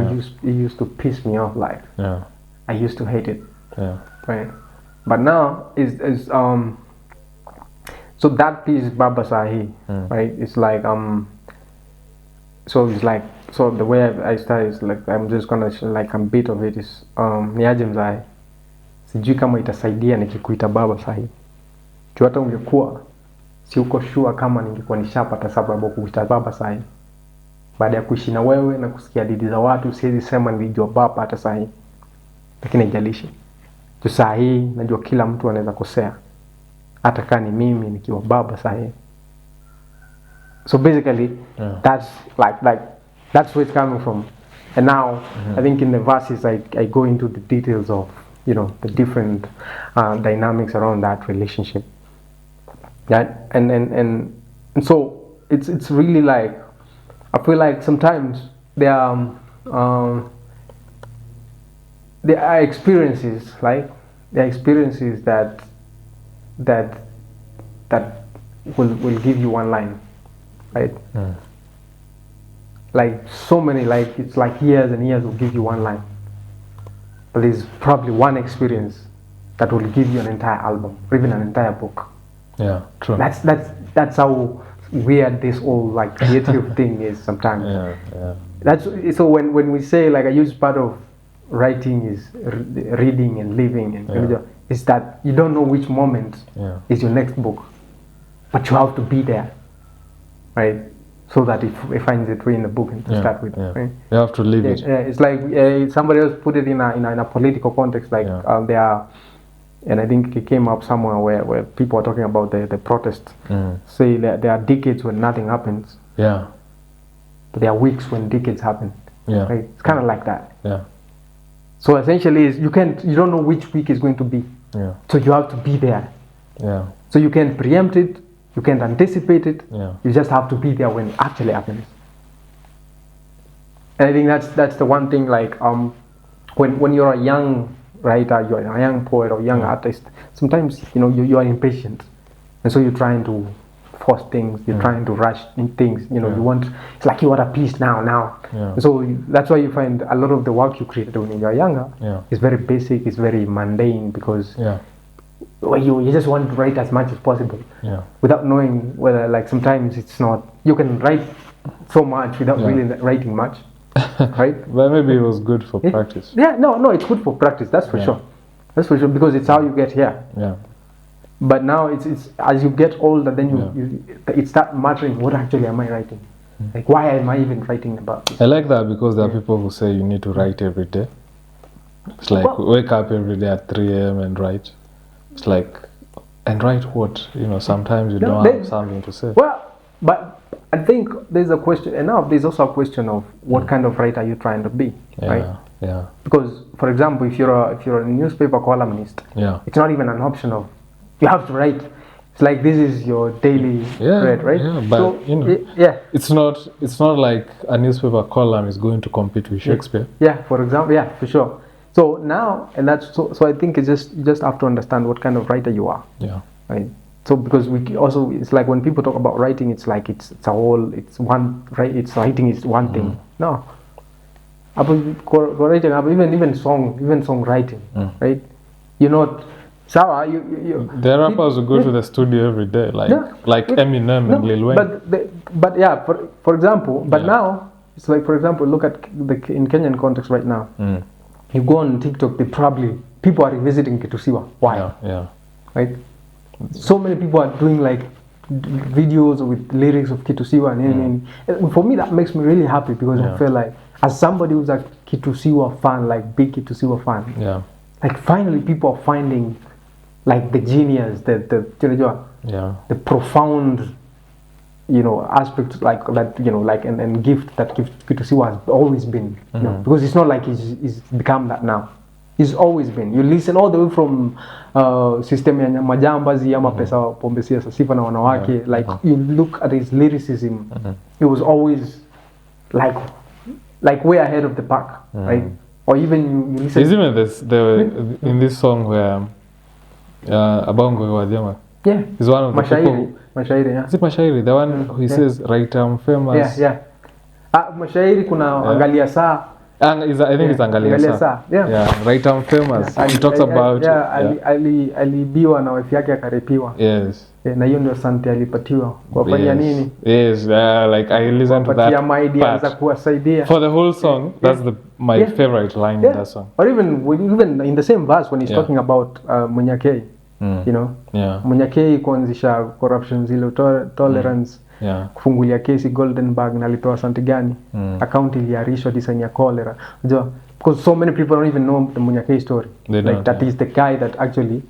he used to piss me off, like. Yeah. I used to hate it. Yeah. Right. But now so that piece Baba Sahi, right? It's like so it's like, so the way I start is like, I'm just gonna like a bit of it is niaje mzae, sijui kama itasaidia nikikuita Baba Sahi. Tu hata ungekuwa si uko sure kama ningekuwa nishapata sababu kukuita Baba Sahi. Baada ya kuishi na wewe na kusikia hadithi za watu, siwezi sema nilijua baba hata sahi. Lakini haijalishi. Tu sahi najua kila mtu anaweza kosea. Hata kama ni mimi nikiwa baba sahi. So basically, that's like that's where it's coming from. And now I think in the verses I go into the details of, you know, the different dynamics around that relationship. That and so it's really like, I feel like sometimes there are experiences, like there are experiences that will give you one line, right? Like so many, like it's like years and years will give you one line, but there's probably one experience that will give you an entire album or even an entire book. Yeah, true. That's how weird this whole like creative thing is sometimes. Yeah. That's so when we say, like, a huge part of writing is reading and living, and is that you don't know which moment is your next book, but you have to be there, right? So that it finds its way in the book and to start with. Right? You have to live it. Yeah, it's like somebody else put it in a political context, like there are. And I think it came up somewhere where people are talking about the protests. Say there are decades when nothing happens. Yeah. But there are weeks when decades happen. Yeah. Right? It's kind of like that. Yeah. So essentially, you don't know which week is going to be. Yeah. So you have to be there. Yeah. So you can't preempt it. You can't anticipate it. Yeah. You just have to be there when it actually happens. And I think that's the one thing, like when you're a young writer, you're a young poet or young artist, sometimes you are impatient, and so you're trying to force things, you're trying to rush in things, you want, it's like you want a piece now. And so that's why you find a lot of the work you created when you're younger is very basic, it's very mundane, because you just want to write as much as possible without knowing whether, like, sometimes it's not, you can write so much without really writing much. Right? But maybe it was good for practice. No, it's good for practice, that's for sure. That's for sure, because it's how you get here. Yeah. But now it's as you get older, then it starts mattering, what actually am I writing? Like, why am I even writing about this? I like that, because there are people who say you need to write every day. It's like, wake up every day at 3 a.m. and write. It's like, and write what? Sometimes you don't have something to say. Well, but I think there's a question, and now there's also a question of what kind of writer you're trying to be, right? Yeah. Because, for example, if you're a newspaper columnist, it's not even an option of you have to write. It's like this is your daily bread, right? Yeah, but so, it's not like a newspaper column is going to compete with Shakespeare. Yeah, for example, for sure. So now, and that's so I think it's you just have to understand what kind of writer you are. Yeah. Right. So because it's like when people talk about writing, it's like it's one, right? It's writing is one thing. No. Writing, even songwriting, right? You're not. Sawa, there are rappers who go to the studio every day, like Eminem and Lil Wayne. But yeah, for example, now it's like, for example, look at in Kenyan context right now. You go on TikTok, people are revisiting Kitu Sewer. Why? Yeah. Right. So many people are doing like videos with lyrics of Kitu Sewer and for me that makes me really happy because I feel like as somebody who's a Kitu Sewer fan, like big Kitu Sewer fan, like finally people are finding like the genius, the profound, aspect like that, like and gift that Kitu Sewer has always been, because it's not like he's become that now. He's always been. You listen all the way from system ya majambazi ama pesa pombe siasa sifa na wanawake, like you look at his lyricism, it was always like way ahead of the pack, right? Or even you listen. Is even in this song where Abongo Wadiama. Yeah. He's one of the people. Mshairi, yeah. Is it Mshairi? The one who he says, right, I'm famous. Yeah. Mshairi kuna angalia saa. I think it's Angalia Saa. Yeah. Right, I'm famous. He talks about alibiwa na wife yake akaripiwa. Yes. Na hiyo ndio santi alipatiwa. Kuwafanya nini? Yes, like I listened to that part. Za kuwasaidia. For the whole song, that's my favorite line in that song. Or even in the same verse when he's talking about Munyakei, Munyakei kuanzisha corruption, zero tolerance. Kufungulia kesi Goldenberg na alipewa santi gani, account iliarishwa design ya cholera, because so many people don't even know the Munyakei story. That is the guy that actually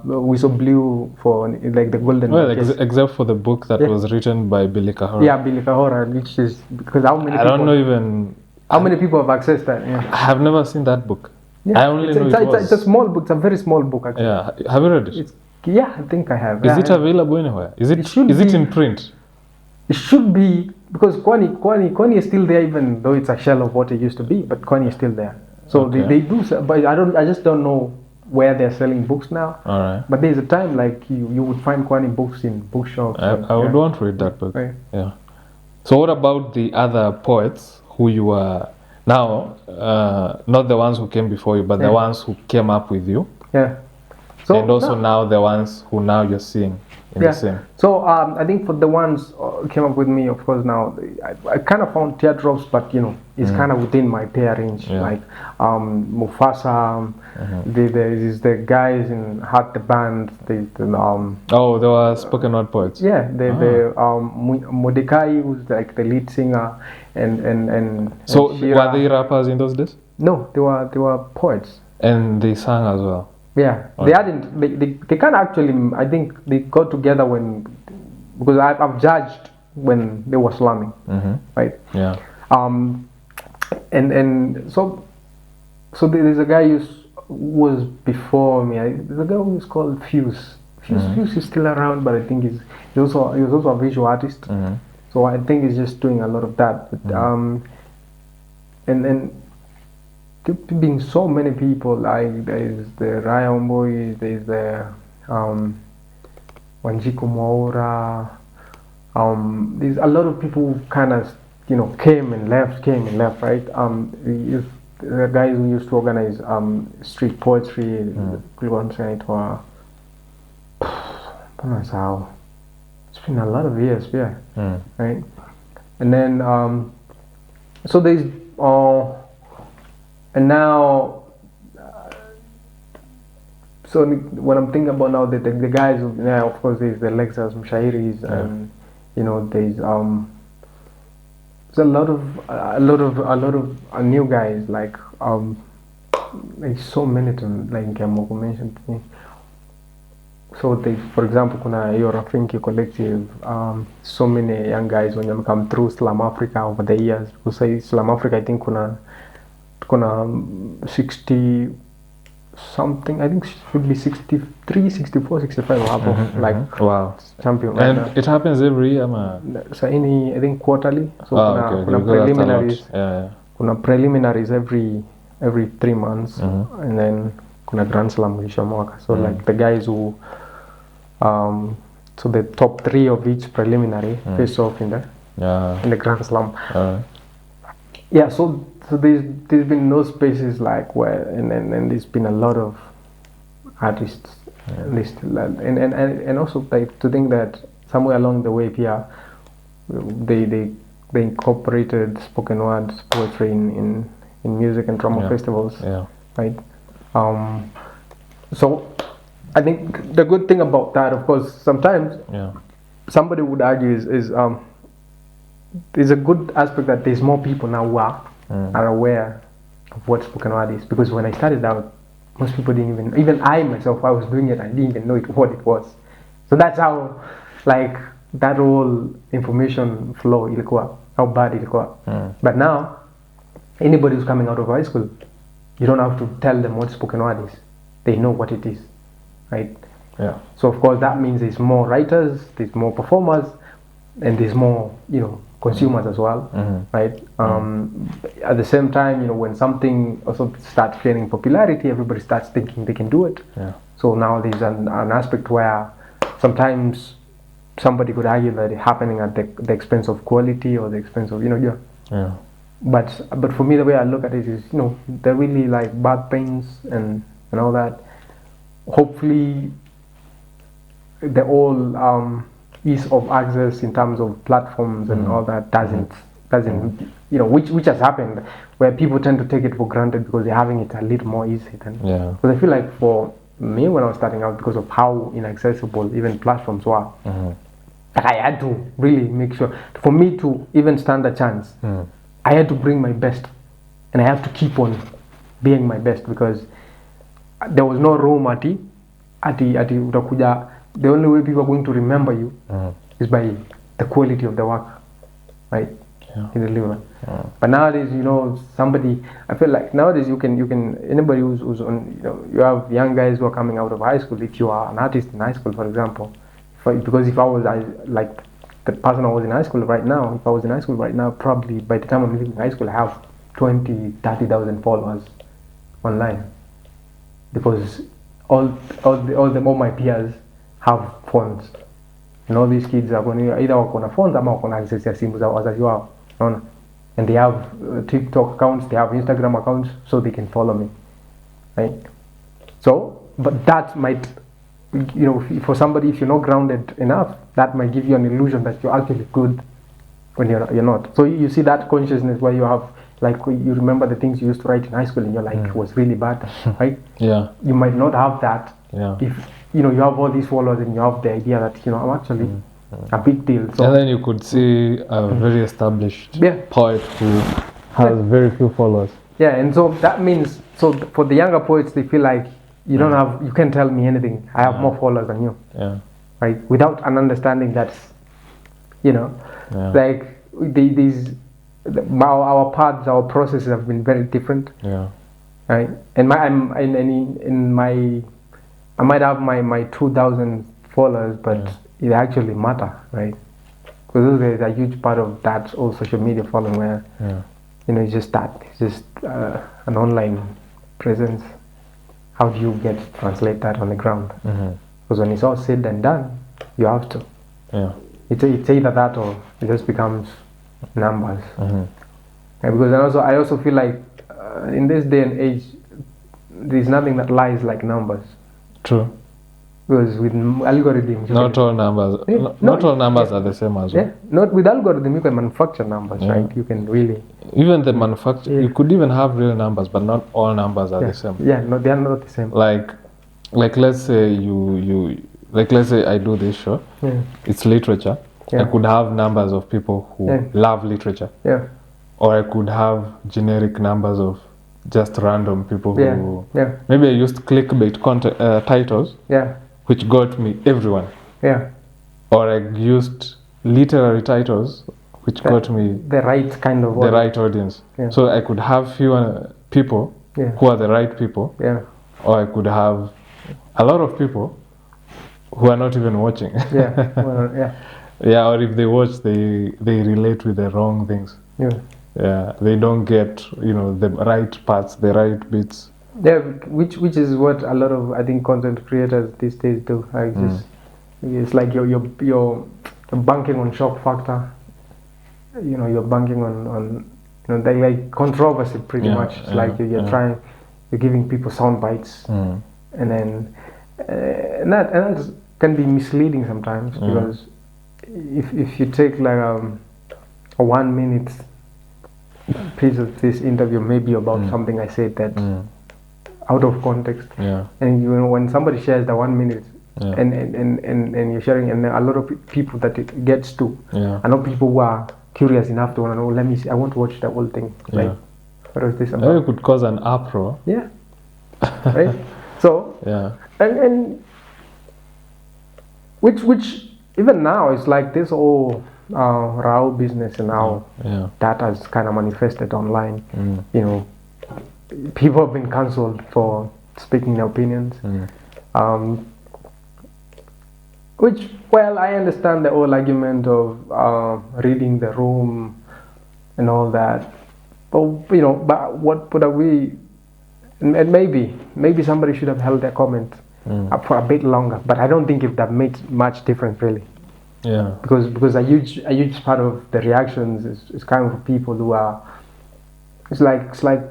whistle blew for like the Goldenberg case. Except for the book that was written by Billy Kahora. Billy Kahora, which is because how many people have accessed that? I have never seen that book. I only know it's a small book. It's a very small book actually. Have you read it? I think I have. Is it available anywhere? Is it in print? It should be, because Kwani is still there, even though it's a shell of what it used to be. But Kwani is still there, so they do. But I just don't know where they're selling books now. All right. But there's a time like you would find Kwani books in bookshops. I would want to read that book. Right. Yeah. So what about the other poets who you are now? Not the ones who came before you, but the ones who came up with you. Yeah. So and also now the ones who now you're seeing. The same. So I think for the ones came up with me, of course, now I kind of found teardrops, but it's kind of within my peer range. Like Mufasa, there is the guys in Heart the Band. They were spoken word poets. Yeah, the Mordecai, who's like the lead singer, and so were they rappers in those days? No, they were poets. And they sang as well. Yeah, they can't actually. I think they got together because I've judged when they were slamming, right? Yeah. And so there's a guy who was before me. There's a guy who was called Fuse. Fuse is still around, but I think he was also a visual artist. So I think he's just doing a lot of that. But, and being so many people, like there's the Ryan Boys, there's the Wanjiku Mwaura, there's a lot of people who kind of came and left, right? The guys who used to organize street poetry, it's been a lot of years, right? And then so there's and now, so when I'm thinking about now the guys, of course there's the Lexas Mshairis, and there's a lot of new guys, like so many to like Moko mentioned to me. So they, for example, kuna hiyo Rafiki collective, so many young guys when you come through Slam Africa over the years, because Slam Africa I think kuna 60 something, I think should be 63, 64, 65 like wow, champion. And it happens every year, so I think quarterly. So kuna preliminaries. Kuna preliminaries every 3 months, and then kuna Grand Slam mwisho mwaka. So like the guys who so the top 3 of each preliminary face off in the Grand Slam. Yeah, so there's been no spaces like where and there's been a lot of artists, and also like to think that somewhere along the way here they incorporated spoken word poetry in music and drama festivals, right? So I think the good thing about that, of course, sometimes somebody would argue is there's a good aspect that there's more people now who are aware of what spoken word is, because when I started out, most people didn't even I myself, I was doing it, I didn't even know what it was. So that's how, like, that whole information flow ilikuwa, how bad ilikuwa. But now, anybody who's coming out of high school, you don't have to tell them what spoken word is. They know what it is, right? Yeah. So of course that means there's more writers, there's more performers, and there's more, consumers as well, right? At the same time, when something also starts gaining popularity, everybody starts thinking they can do it. Yeah. So now there's an aspect where sometimes somebody could argue that it's happening at the expense of quality or the expense of, Yeah. But for me, the way I look at it is, they're really like bad things and all that. Hopefully, the whole ease of access in terms of platforms and all that doesn't which has happened, where people tend to take it for granted because they're having it a little more easy than. Yeah. Because I feel like for me, when I was starting out, because of how inaccessible even platforms were, I had to really make sure, for me to even stand a chance, I had to bring my best, and I have to keep on being my best, because there was no room ati utakuja. The only way people are going to remember you is by the quality of the work, right? Yeah. In the deliver. But nowadays, somebody, I feel like nowadays you can anybody who's on, you have young guys who are coming out of high school. If you are an artist in high school, for example, because if I was like the person I was in high school right now, if I was in high school right now, probably by the time I'm leaving high school, I have 20,000-30,000 followers online, because all my peers have phones, and all these kids are going either wako na phones ama wako na access ya simu za wazazi wao, unaona, and they have TikTok accounts, they have Instagram accounts, so they can follow me, right? So, but that might, for somebody, if you're not grounded enough, that might give you an illusion that you're actually good when you're not. So you see that consciousness where you have, like, you remember the things you used to write in high school and you're like, it was really bad, right? Yeah. You might not have that if you have all these followers and you have the idea that I'm actually a big deal. So, and then you could see a very established poet who has very few followers. Yeah, and so that means, so for the younger poets, they feel like you can't tell me anything. I have more followers than you. Yeah. Right? Without an understanding that, like our paths, our processes have been very different. Yeah. Right? And I might have my 2,000 followers, but it actually matter, right? Because there's a huge part of that all social media following where, it's just an online presence. How do you translate that on the ground? Because when it's all said and done, you have to. Yeah. It's either that or it just becomes numbers. Because I also feel like in this day and age, there's nothing that lies like numbers. True. Because with algorithms, not all numbers are the same as well. Yeah, not with algorithm you can manufacture numbers, right? You can really even the manufacture. You could even have real numbers, but not all numbers are the same. Yeah, no, they are not the same. Like let's say let's say I do this show. It's literature. I could have numbers of people who love literature. Yeah. Or I could have generic numbers of just random people who maybe I used clickbait titles which got me everyone, or I used literary titles which got me the right kind of the right audience. So I could have fewer people who are the right people, or I could have a lot of people who are not even watching. Or if they watch, they relate with the wrong things. They don't get the right parts, the right bits. Which is what a lot of, I think, content creators these days do. It's like you're banking on shock factor. You're banking on they like controversy pretty much. It's like you're giving people sound bites, and then and that can be misleading sometimes, because if you take like a 1 minute piece of this interview, maybe about something I said that out of context, and when somebody shares the 1 minute and you're sharing, and a lot of people that it gets to. I know people who are curious enough to want to know. Let me see. I want to watch the whole thing. Like, what is this about? It could cause an uproar. Yeah. Right. So. And which even now it's like this whole raw business and how that has kind of manifested online. You know, people have been cancelled for speaking their opinions. Which, well, I understand the whole argument of reading the room and all that, but you know, but what are we? And maybe somebody should have held their comment for a bit longer, but I don't think if that makes much difference really. Because a huge part of the reactions is coming from people who are. It's like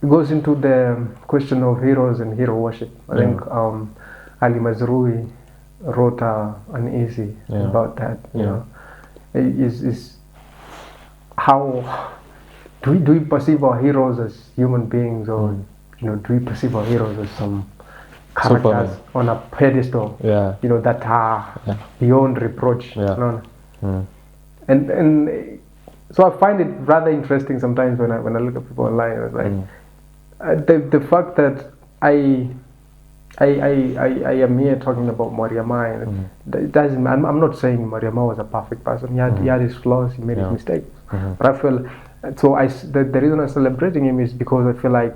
it goes into the question of heroes and hero worship. I think Ali Mazrui wrote an essay about that. You know, is how do we perceive our heroes as human beings, or you know, do we perceive our heroes as some characters on a pedestal? You know, that are beyond reproach. You know? And so I find it rather interesting sometimes when I look at people online. It's like the fact that I am here talking about Mwariama, and I'm not saying Mwariama was a perfect person. He had his flaws, he made his mistakes. But I feel so. The reason I'm celebrating him is because I feel like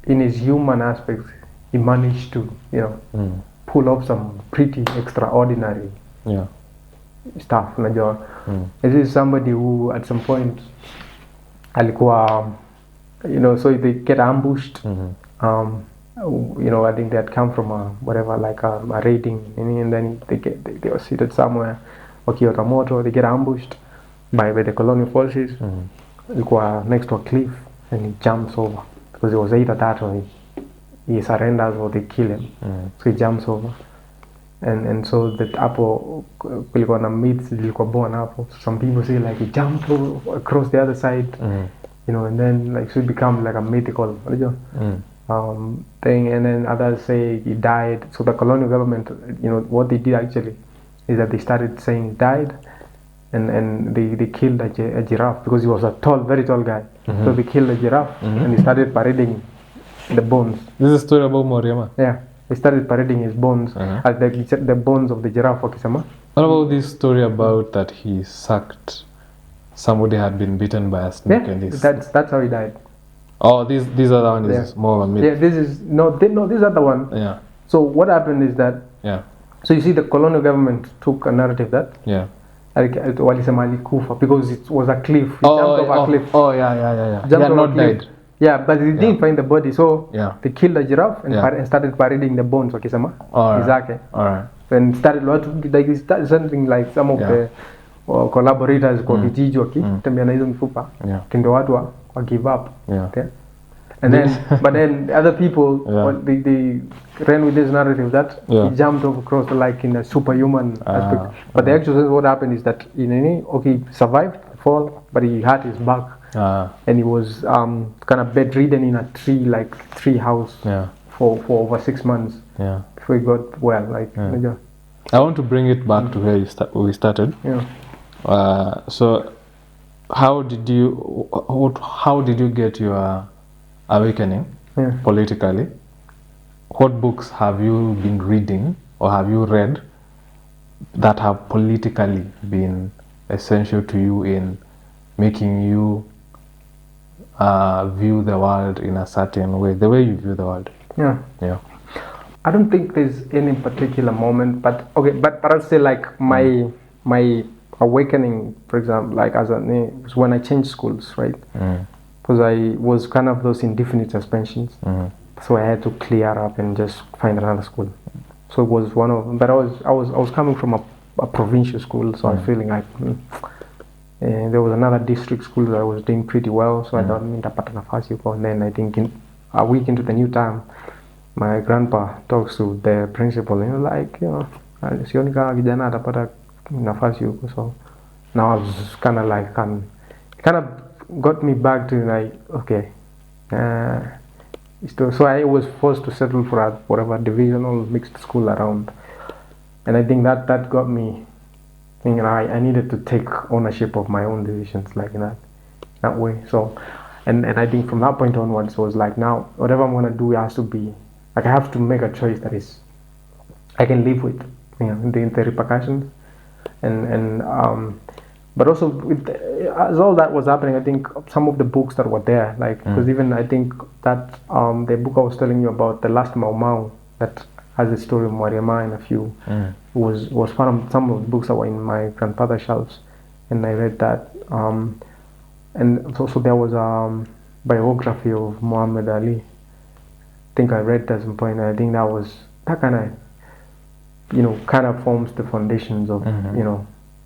in his human aspects, he managed to, you know, pull off some pretty extraordinary stuff. This is somebody who at some point alikuwa, you know, so they get ambushed. You know, I think they had come from a raiding, and then they were seated somewhere, Okiotamoto. They get ambushed by the colonial forces. Alikuwa next to a cliff, and he jumps over because it was either that or he surrenders or they kill him. So he jumps over, and so that hapo kulikuwa na myths zilikuwa born hapo. Some people say like he jumped over across the other side, you know, and then like so it become like a mythical thing, and then others say he died. So the colonial government, you know, what they did actually is that they started saying he died, and they killed a giraffe because he was a very tall guy. So they killed a giraffe and they started parading the bones. This is a story about Mwariama. Yeah, they started parading his bones, the bones of the giraffe. What about this story about that he sucked? Somebody had been bitten by a snake, and that's how he died. Oh, this other one is more of a myth. Yeah, this is this other one. Yeah. So what happened is that so you see the colonial government took a narrative that walisema alikufa because it was a cliff. He jumped off a cliff. Oh yeah. Jumped off not a cliff. died. Yeah, but they didn't find the body, so they killed the giraffe and started parading the bones. Wakisema Izake. Alright. And started something like some of the collaborators kwa vijiji wakitembea na hizo mifupa. Ndio watu wa give up. And then but then other people they ran with this narrative that he jumped across like in a superhuman aspect. But the actual what happened is that he survived the fall, but he hurt his back. And he was kind of bedridden in a tree house for over 6 months before he got well. I want to bring it back to where we started. So how did you get your awakening politically? What books have you been reading or have you read that have politically been essential to you in making you view the world in a certain way, the way you view the world? I don't think there's any particular moment, but I'll say like my awakening, for example, like was when I changed schools, right? Because I was kind of those indefinite suspensions, so I had to clear up and just find another school. So it was one of them, but I was coming from a provincial school, so I was feeling like there was another district school that I was doing pretty well, so I thought nitapata nafasi huko. And then I think a week into the new term, my grandpa talks to the principal, and sioni kama kijana atapata nafasi huko. So now I was kind of like kind of got me back to like, okay, So I was forced to settle for a whatever divisional mixed school around, and I think that got me thinking I needed to take ownership of my own decisions like that way. So, and I think from that point onwards was like, now whatever I'm gonna do, it has to be like, I have to make a choice that is I can live with, the repercussions, and but also as all that was happening, I think some of the books that were there, like, because even I think that the book I was telling you about, The Last Mau Mau, that has a story of Mwariama and a few, was one of some of the books that were in my grandfather's shelves, and I read that. And also there was a biography of Muhammad Ali. I think I read that at some point, and I think that kind of forms the foundations of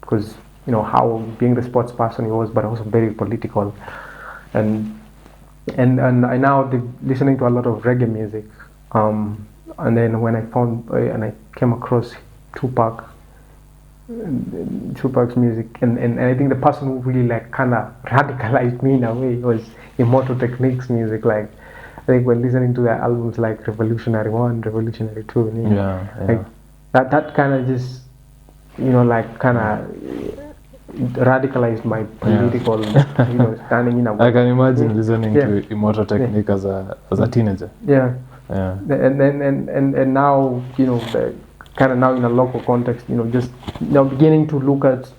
because how being the sports person he was, but also very political, and I now listening to a lot of reggae music, and then when I found and I came across Tupac's music, and I think the person who really like kind of radicalized me in a way was Immortal Techniques music. Like, I think when listening to their albums like Revolutionary 1, Revolutionary 2, like that kind of just like kind of radicalized my political standing in a way. I can imagine listening to Immortal Technique as a teenager. And now the kind of now in a local context, just now beginning to look at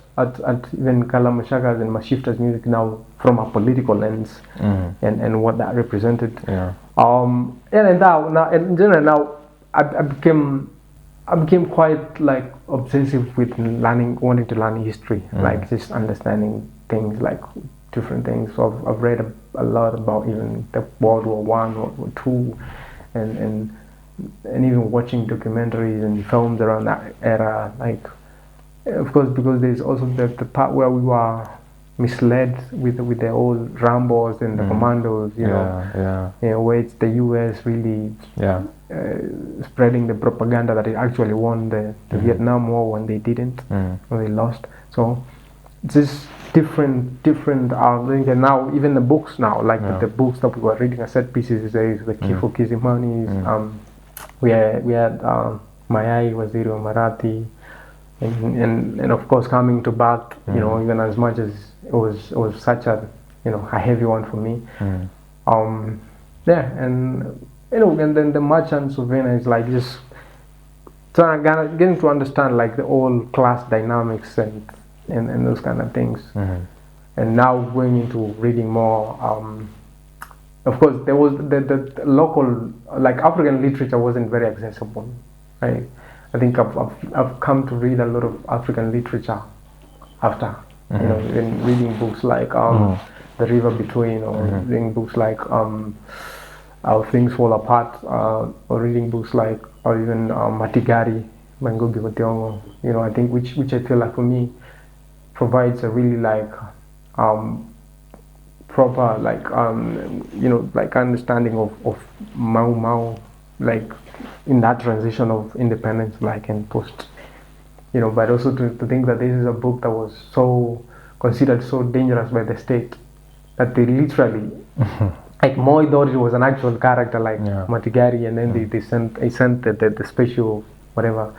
even Kalamashaka's and Mashifta's music now from a political lens, and what that represented. And now in general now I became quite like obsessive with wanting to learn history, like just understanding things, like different things. So I've read a lot about even the World War I, World War II, and even watching documentaries and films around that era. Like, of course, because there's also the part where we were misled with the old Rambos and the commandos, where it's the US really spreading the propaganda that it actually won the Vietnam War when they didn't, when they lost. So it's just different and now even the books now, like the books that we were reading as set pieces, is the Kifo Kizimani's, we had Mayai Waziri wa Marathi, and of course coming to Bat, even as much as it was such a a heavy one for me, and and then the Merchants of Venice, like just getting to understand like the old class dynamics and those kind of things, and now going into reading more. Of course, there was the local, like African literature wasn't very accessible, right? I think I've come to read a lot of African literature after, in reading books like The River Between, or reading books like How Things Fall Apart, or reading books like, or even Matigari by Ngugi wa Thiong'o. I think which I feel like for me provides a really like proper like like understanding of Mau Mau, like in that transition of independence, like, and post, but also to think that this is a book that was so considered so dangerous by the state that they literally like Moi thought it was an actual character like Matigari, and then they sent the special whatever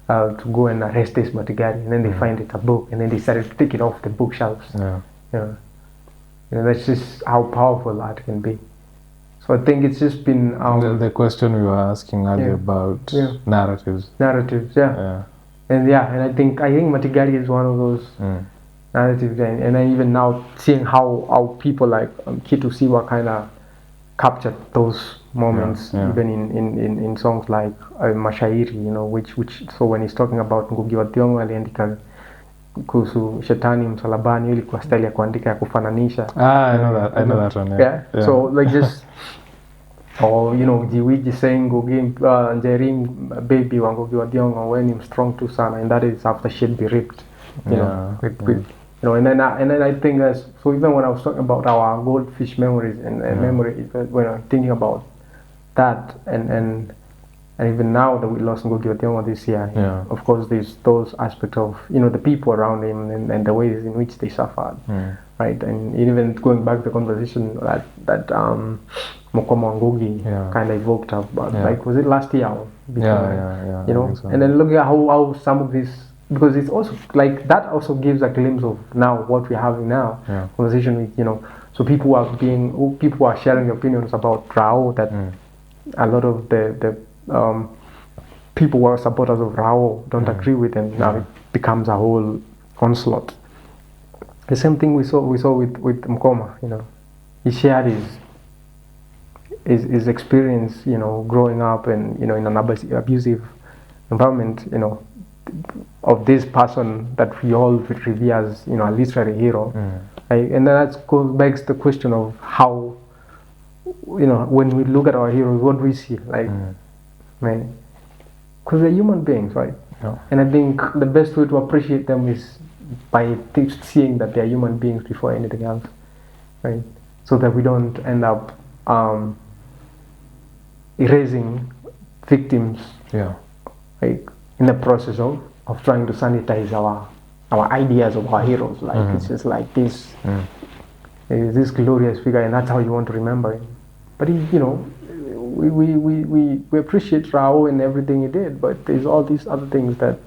to go and arrest this Matigari, and then they find it's a book, and then they started to take it off the bookshelves. That's just how powerful art can be. So I think it's just been the question we were asking earlier about narratives, and I think Matigari is one of those narratives, and then even now seeing how people like Kitu Sewer kind of captured those moments, even in songs like Mshairi, which so when he's talking about Ngugi wa Thiong'o aliandika kuhusu shetani msalabani, ilikuwa style ya kuandika ya kufananisha. I know that one. So like just Jiwiji saying Ngugi Njerim baby wa Ngugi wa Thiong'o when him strong too sana, and that is after she'd be ripped, and then I think so even when I was talking about our goldfish memories and memory, when I'm thinking about that and And even now that we lost Ngugi wa Thiong'o this year, Yeah. of course, there's those aspects of, the people around him and the ways in which they suffered, right? And even going back to the conversation that Mokoma Ngugi kind of evoked about, like, was it last year? Yeah. You know, So. and then look at how some of this, because it's also like that also gives a glimpse of now what we're having now, conversation with, so people are sharing opinions about Rao that a lot of the people who are supporters of Rao don't agree with them. Now it becomes a whole onslaught. The same thing we saw with Mkoma. He shared his experience, growing up and in an abusive environment, of this person that we all revere as a literary hero, right? And then that begs the question of how, when we look at our heroes, what do we see, like, right? Because they're human beings, right? Yeah. And I think the best way to appreciate them is by seeing that they're human beings before anything else, right? So that we don't end up erasing victims, like, in the process of trying to sanitize our ideas of our heroes. Like, it's just like this, this glorious figure, and that's how you want to remember him. But we appreciate Rao and everything he did, but there's all these other things that,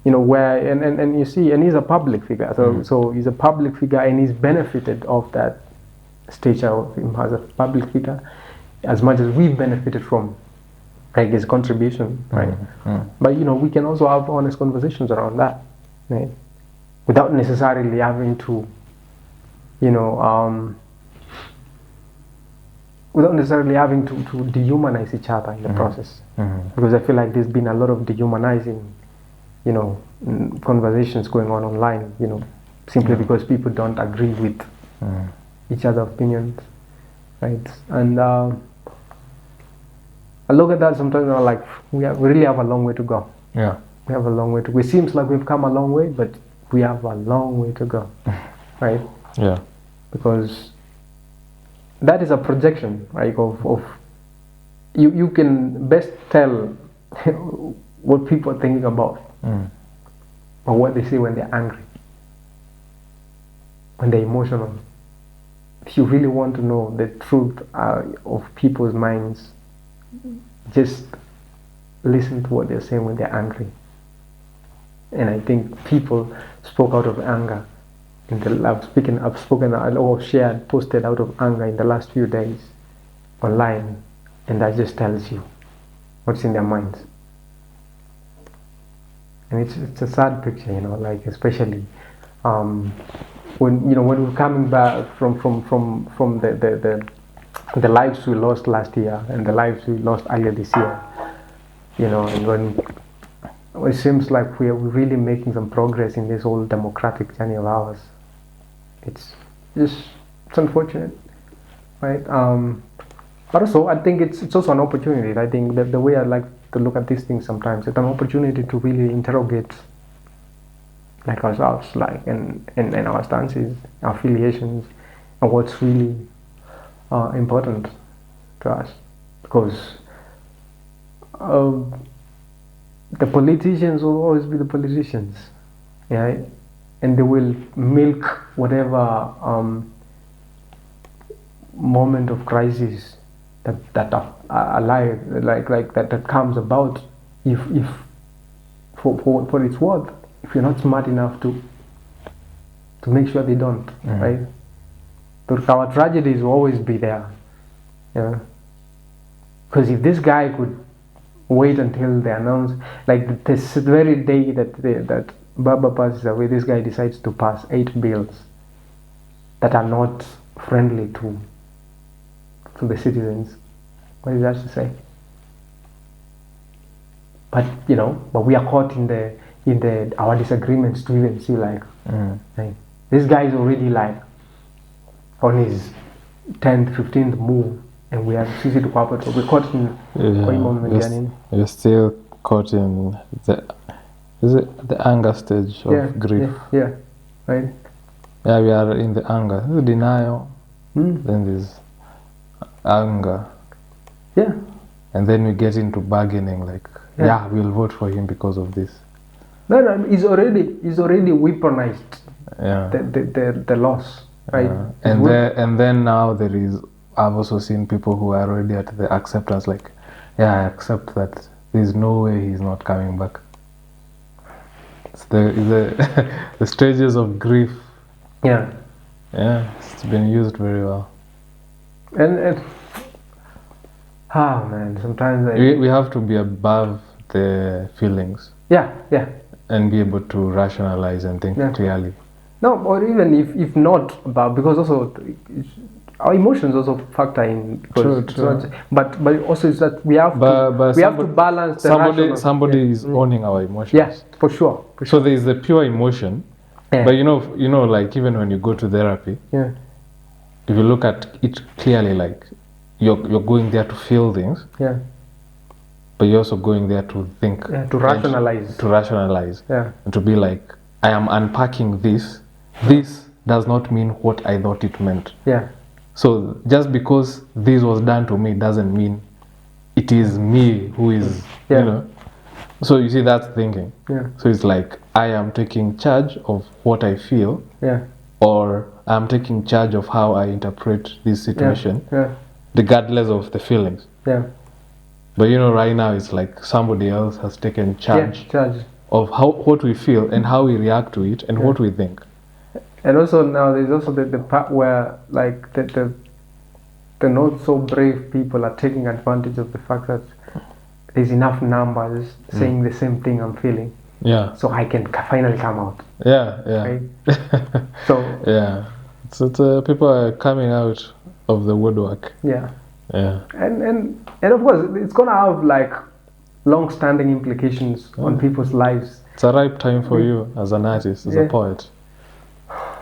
where, and you see, and he's a public figure, so he's a public figure, and he's benefited of that stature of him as a public figure, as much as we've benefited from, like, his contribution, right? But we can also have honest conversations around that, right? Without necessarily having to, without necessarily having to dehumanize each other in the process, because I feel like there's been a lot of dehumanizing, conversations going on online, simply because people don't agree with each other's opinions, right? And I look at that sometimes and I'm like, we really have a long way to go. Yeah. We have a long way to go. It seems like we've come a long way, but we have a long way to go, right? Yeah. Because that is a projection, right? Of you can best tell what people are thinking about, or what they say when they're angry, when they're emotional. If you really want to know the truth of people's minds, just listen to what they're saying when they're angry. And I think people spoke out of anger. I've spoken or shared, posted out of anger in the last few days online, and that just tells you what's in their minds. And it's a sad picture, like, especially when we're coming back from the lives we lost last year and the lives we lost earlier this year, and when it seems like we're really making some progress in this whole democratic journey of ours. It's unfortunate, right? But also, I think it's also an opportunity. I think that the way I like to look at these things sometimes, it's an opportunity to really interrogate, like, ourselves, like, and our stances, our affiliations, and what's really important to us. Because the politicians will always be the politicians, yeah, and they will milk whatever moment of crisis that are alive, like that comes about, if for its worth, if you're not smart enough to make sure they don't, right? But our tragedies will always be there, because if this guy could wait until they announce, like, this very day that Baba passes away, this guy decides to pass 8 bills that are not friendly to the citizens. What is that to say? But but we are caught in our disagreements to even see, like, this guy is already, like, on his 10th, 15th move, and we are easy to cooperate. So we're caught in you're still caught in the anger stage of grief. Yeah, right. Yeah, we are in the anger, the denial. Then there's anger. Yeah. And then we get into bargaining, like, yeah, we'll vote for him because of this. No, he's already weaponized. Yeah. The loss, right? And then now I've also seen people who are already at the acceptance, like, yeah, I accept that there's no way he's not coming back. It's the stages of grief. Yeah. Yeah, it's been used very well. And man, sometimes we have to be above the feelings. Yeah. And be able to rationalize and think clearly. No, or even if not about, because also our emotions also factor in. True. But also it's that we have to balance the somebody is owning our emotions. Yes, for sure. So there is the pure emotion, but you know, like even when you go to therapy, if you look at it clearly, like you're going there to feel things. Yeah. But you're also going there to think. Yeah, to rationalize. Yeah. And to be like, I am unpacking this. This does not mean what I thought it meant. Yeah. So just because this was done to me doesn't mean it is me who is, you know. So you see, that's thinking. Yeah. So it's like, I am taking charge of what I feel. Yeah. Or I'm taking charge of how I interpret this situation. Yeah. Regardless of the feelings. Yeah. But you know, right now it's like somebody else has taken charge of what we feel and how we react to it and what we think. And also now there's also the part where like the not so brave people are taking advantage of the fact that there's enough numbers saying the same thing I'm feeling. Yeah. So I can finally come out. Yeah. Right? So yeah. So people are coming out of the woodwork. Yeah. Yeah. And of course it's gonna have like long-standing implications on people's lives. It's a ripe time for you as an artist, as a poet.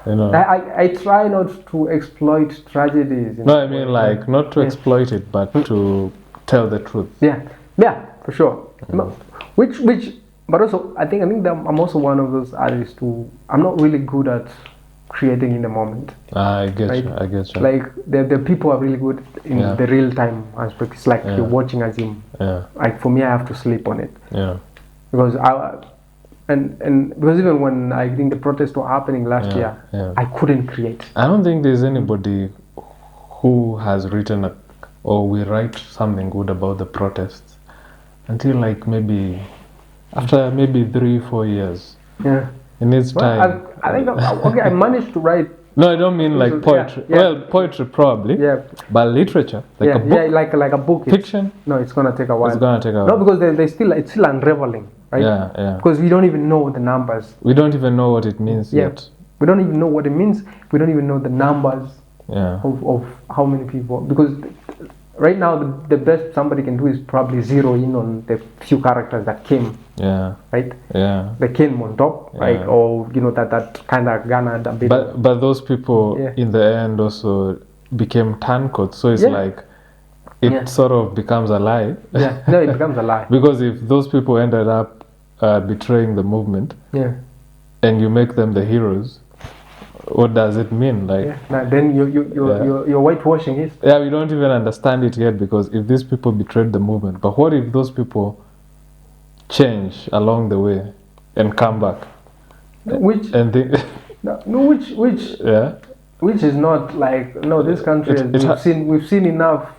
You know. I try not to exploit tragedies. No, I mean like not to exploit it, but to tell the truth. Yeah, for sure. But also I think that I'm also one of those artists who I'm not really good at creating in the moment. I get you. Like the people are really good in the real time aspect. It's like you're watching a gym. Like for me, I have to sleep on it. Because because even when I think the protests were happening last year, I couldn't create. I don't think there's anybody who has written or will write something good about the protests until like maybe after maybe 3-4 years. Yeah. In its time. I think I managed to write. No, I don't mean like poetry. Well, poetry probably. Yeah. But literature, like a book. Yeah, like a book. Fiction. No, it's gonna take a while. It's gonna take a while. No, because it's still unraveling, right? Yeah. Because we don't even know the numbers. We don't even know what it means yet. We don't even know what it means. We don't even know the numbers. Yeah. Of how many people, because right now the best somebody can do is probably zero in on the few characters that came. Yeah. Right. Yeah. They came on top, right? Or you know that kind of garnered a bit. But those people in the end also became turncoats. So it's like it sort of becomes a lie. Yeah. No, it becomes a lie. Because if those people ended up betraying the movement, and you make them the heroes, what does it mean? Like, then you're whitewashing it. Yeah, we don't even understand it yet, because if these people betrayed the movement, but what if those people change along the way and come back? Which is not like this country we've seen enough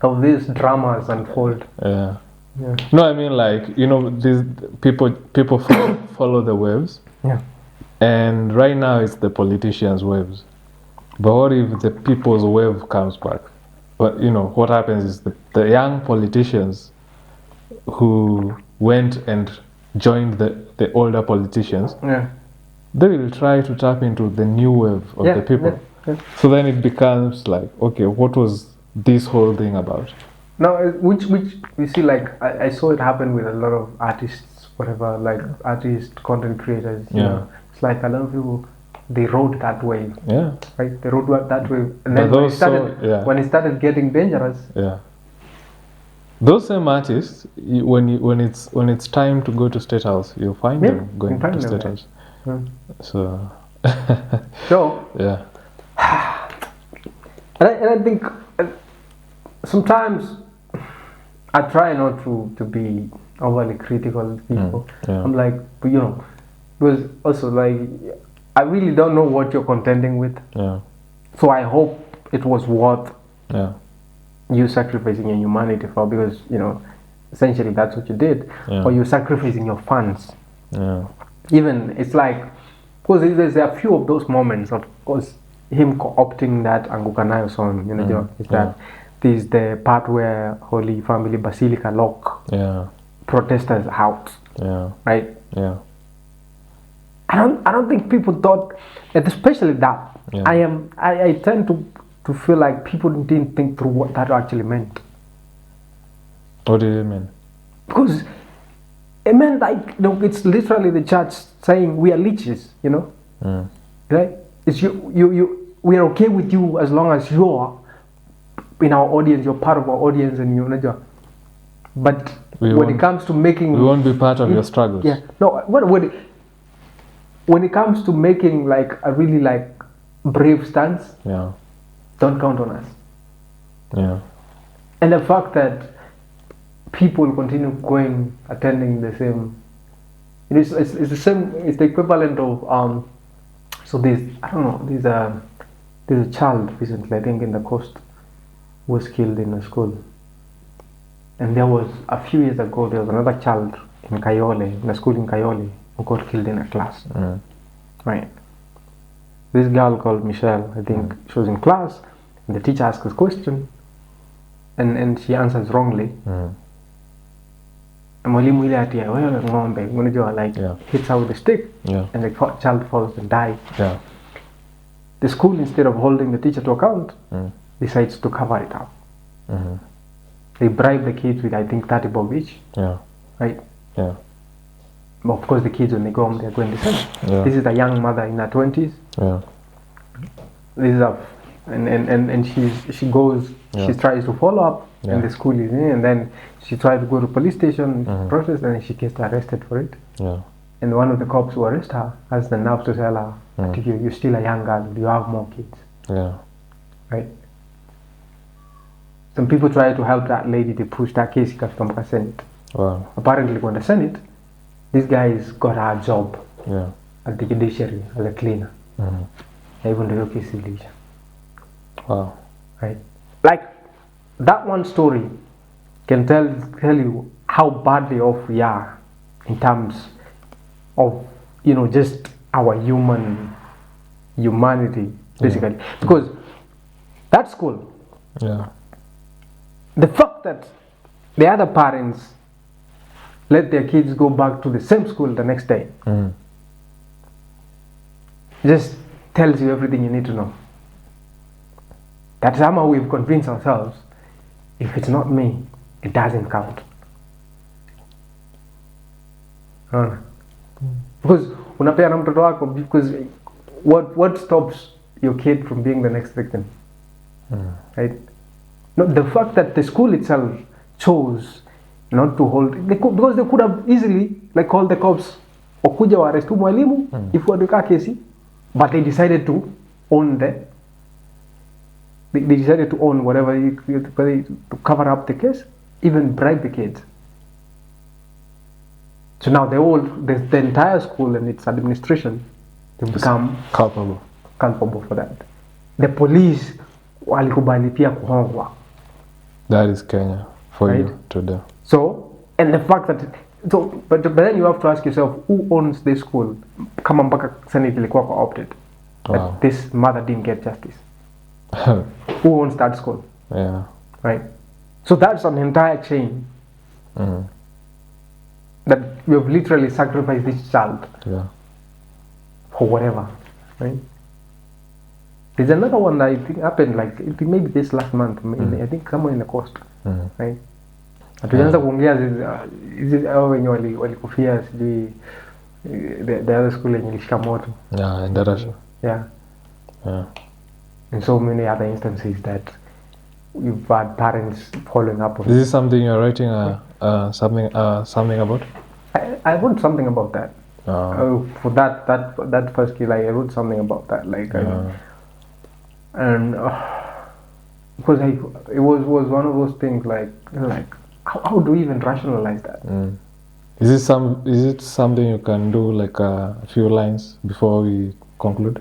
of these dramas unfold. No, I mean like these people follow the waves. And right now it's the politicians' waves. But what if the people's wave comes back? But what happens is the young politicians who went and joined the older politicians, they will try to tap into the new wave of the people. So then it becomes like, okay, what was this whole thing about? Now, which you see, like I saw it happen with a lot of artists, whatever, like artists, content creators. You know, it's like a lot of people, they rode that wave. Right, they rode that wave, and then when it started getting dangerous. Those same artists, when it's time to go to State House, you'll find them going to State House. And I think sometimes I try not to be overly critical of people. I'm like, because also like I really don't know what you're contending with. So I hope it was worth you sacrificing your humanity for, because essentially that's what you did, or you're sacrificing your funds. Even it's like, because there's a few of those moments, of course, him co-opting that Angukanayo song, is that there's the part where Holy Family Basilica lock protesters out, right? I don't think people thought, especially that. I tend to feel like people didn't think through what that actually meant. What did it mean? Because it meant like, it's literally the church saying we are leeches, right? It's we are okay with you as long as you're in our audience, you're part of our audience, and but when it comes to making, we won't be part of your struggles. When it comes to making like a really like brave stance, don't count on us. And the fact that people continue going, attending the same, it's the same, it's the equivalent of so there's a child recently, I think in the coast, was killed in a school. And there was a few years ago, there was another child in Kayole, in a school in Kayole, who got killed in a class. Right. This girl called Michelle, I think, she was in class, and the teacher asked a question, and she answers wrongly. And mwalimu ile ati wewe ng'ombe, unajua, like hits her with a stick, and the child falls and dies. The school, instead of holding the teacher to account, decides to cover it up. They bribe the kids with, I think, 30 bob each. Right? But of course, the kids, when they go home, they're going to say, this is a young mother in her 20s. This is and she goes, she tries to follow up, and the school is in, and then she tried to go to police station, protest, and she gets arrested for it. And one of the cops who arrest her has the nerve to tell her, you're still a young girl, you have more kids. Right? Some people try to help that lady to push that case from the Senate. Apparently, when the Senate, this guy's got a job at the judiciary as a cleaner. Even the case is leisure. Right? Like, that one story can tell you how badly off we are in terms of, just our humanity, basically. Because that school, the fact that the other parents let their kids go back to the same school the next day just tells you everything you need to know. That somehow we've convinced ourselves, if it's not me, it doesn't count. Because unapeana mtoto wako, because what stops your kid from being the next victim? Right? No, the fact that the school itself chose not to hold, because they could have easily called the cops wakuja waarestu mwalimu if wadeka kesi, but they decided to own they decided to own whatever to cover up the case, even bribe the kids. So now the entire school and its administration, they become culpable for that. The police walikubali pia kuhongwa. That is Kenya for you today. So, and the fact that, but then you have to ask yourself, who owns this school? Kama mpaka Senate ilikuwa co-opted. That this mother didn't get justice. Who owns that school? Right? So that's an entire chain. That you have literally sacrificed this child for whatever. Right? There's another one that I think happened maybe this last month, I think somewhere in the coast. Right? Tulianza kuongea hizi wenye walikufia sijui the other school yenye ilishika moto. And so many other instances that you've had parents following up on. Is this something you're writing something about? I wrote something about that. For that first case, I wrote something about that. And because it was one of those things like how do we even rationalize that? Is it something you can do like a few lines before we conclude?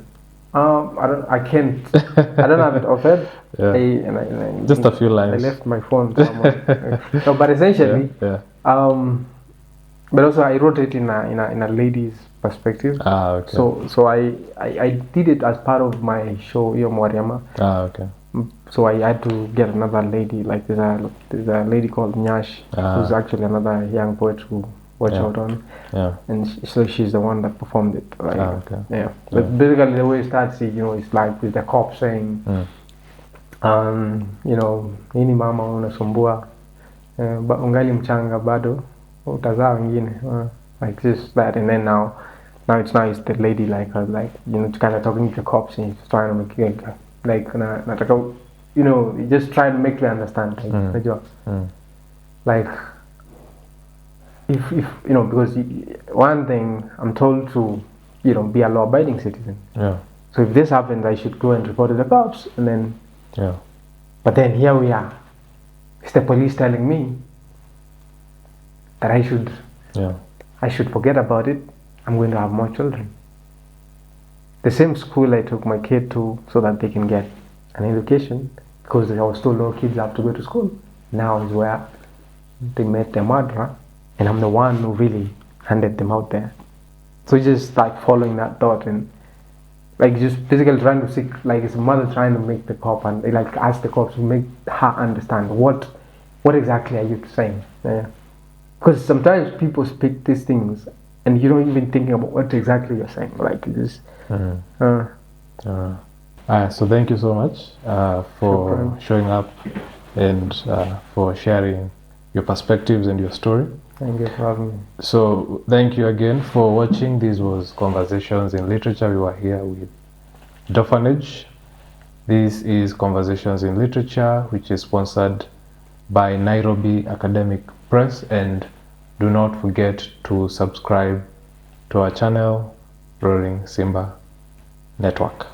I can't. I don't have it offered. Yeah. Just a few lines. I left my phone somewhere. No, but essentially, but also I wrote it in a lady's perspective. Okay. So I did it as part of my show, Mwariama. Okay. So I had to get another lady. Like there's a lady called Nyash, who's actually another young poet who watch out on. Yeah. And so she's the one that performed it. Like, okay. Yeah. But basically the way it starts, it's like with the cop saying, nini mama unasumbua, ungali mchanga bado utazaa wengine, like just that. And then now it's the lady like kind of talking to the cops and she's trying to make it just trying to make you understand like if because one thing I'm told to be a law-abiding citizen. Yeah. So if this happens, I should go and report to the cops, and then but then here we are, it's the police telling me that I should forget about it. I'm going to have more children. The same school I took my kid to so that they can get an education, because I was told all kids have to go to school. Now is where they met their murderer, and I'm the one who really handed them out there. So just like following that thought and like just basically trying to seek, like his mother trying to make the cop and like ask the cops to make her understand what exactly are you saying. Because sometimes people speak these things and you don't even think about what exactly you're saying. Like it just. So thank you so much for showing up and for sharing your perspectives and your story. Thank you for having me. So thank you again for watching. This was Conversations in Literature. We were here with Dorphanage. This is Conversations in Literature, which is sponsored by Nairobi Academic Press, and do not forget to subscribe to our channel, Roaring Simba Network.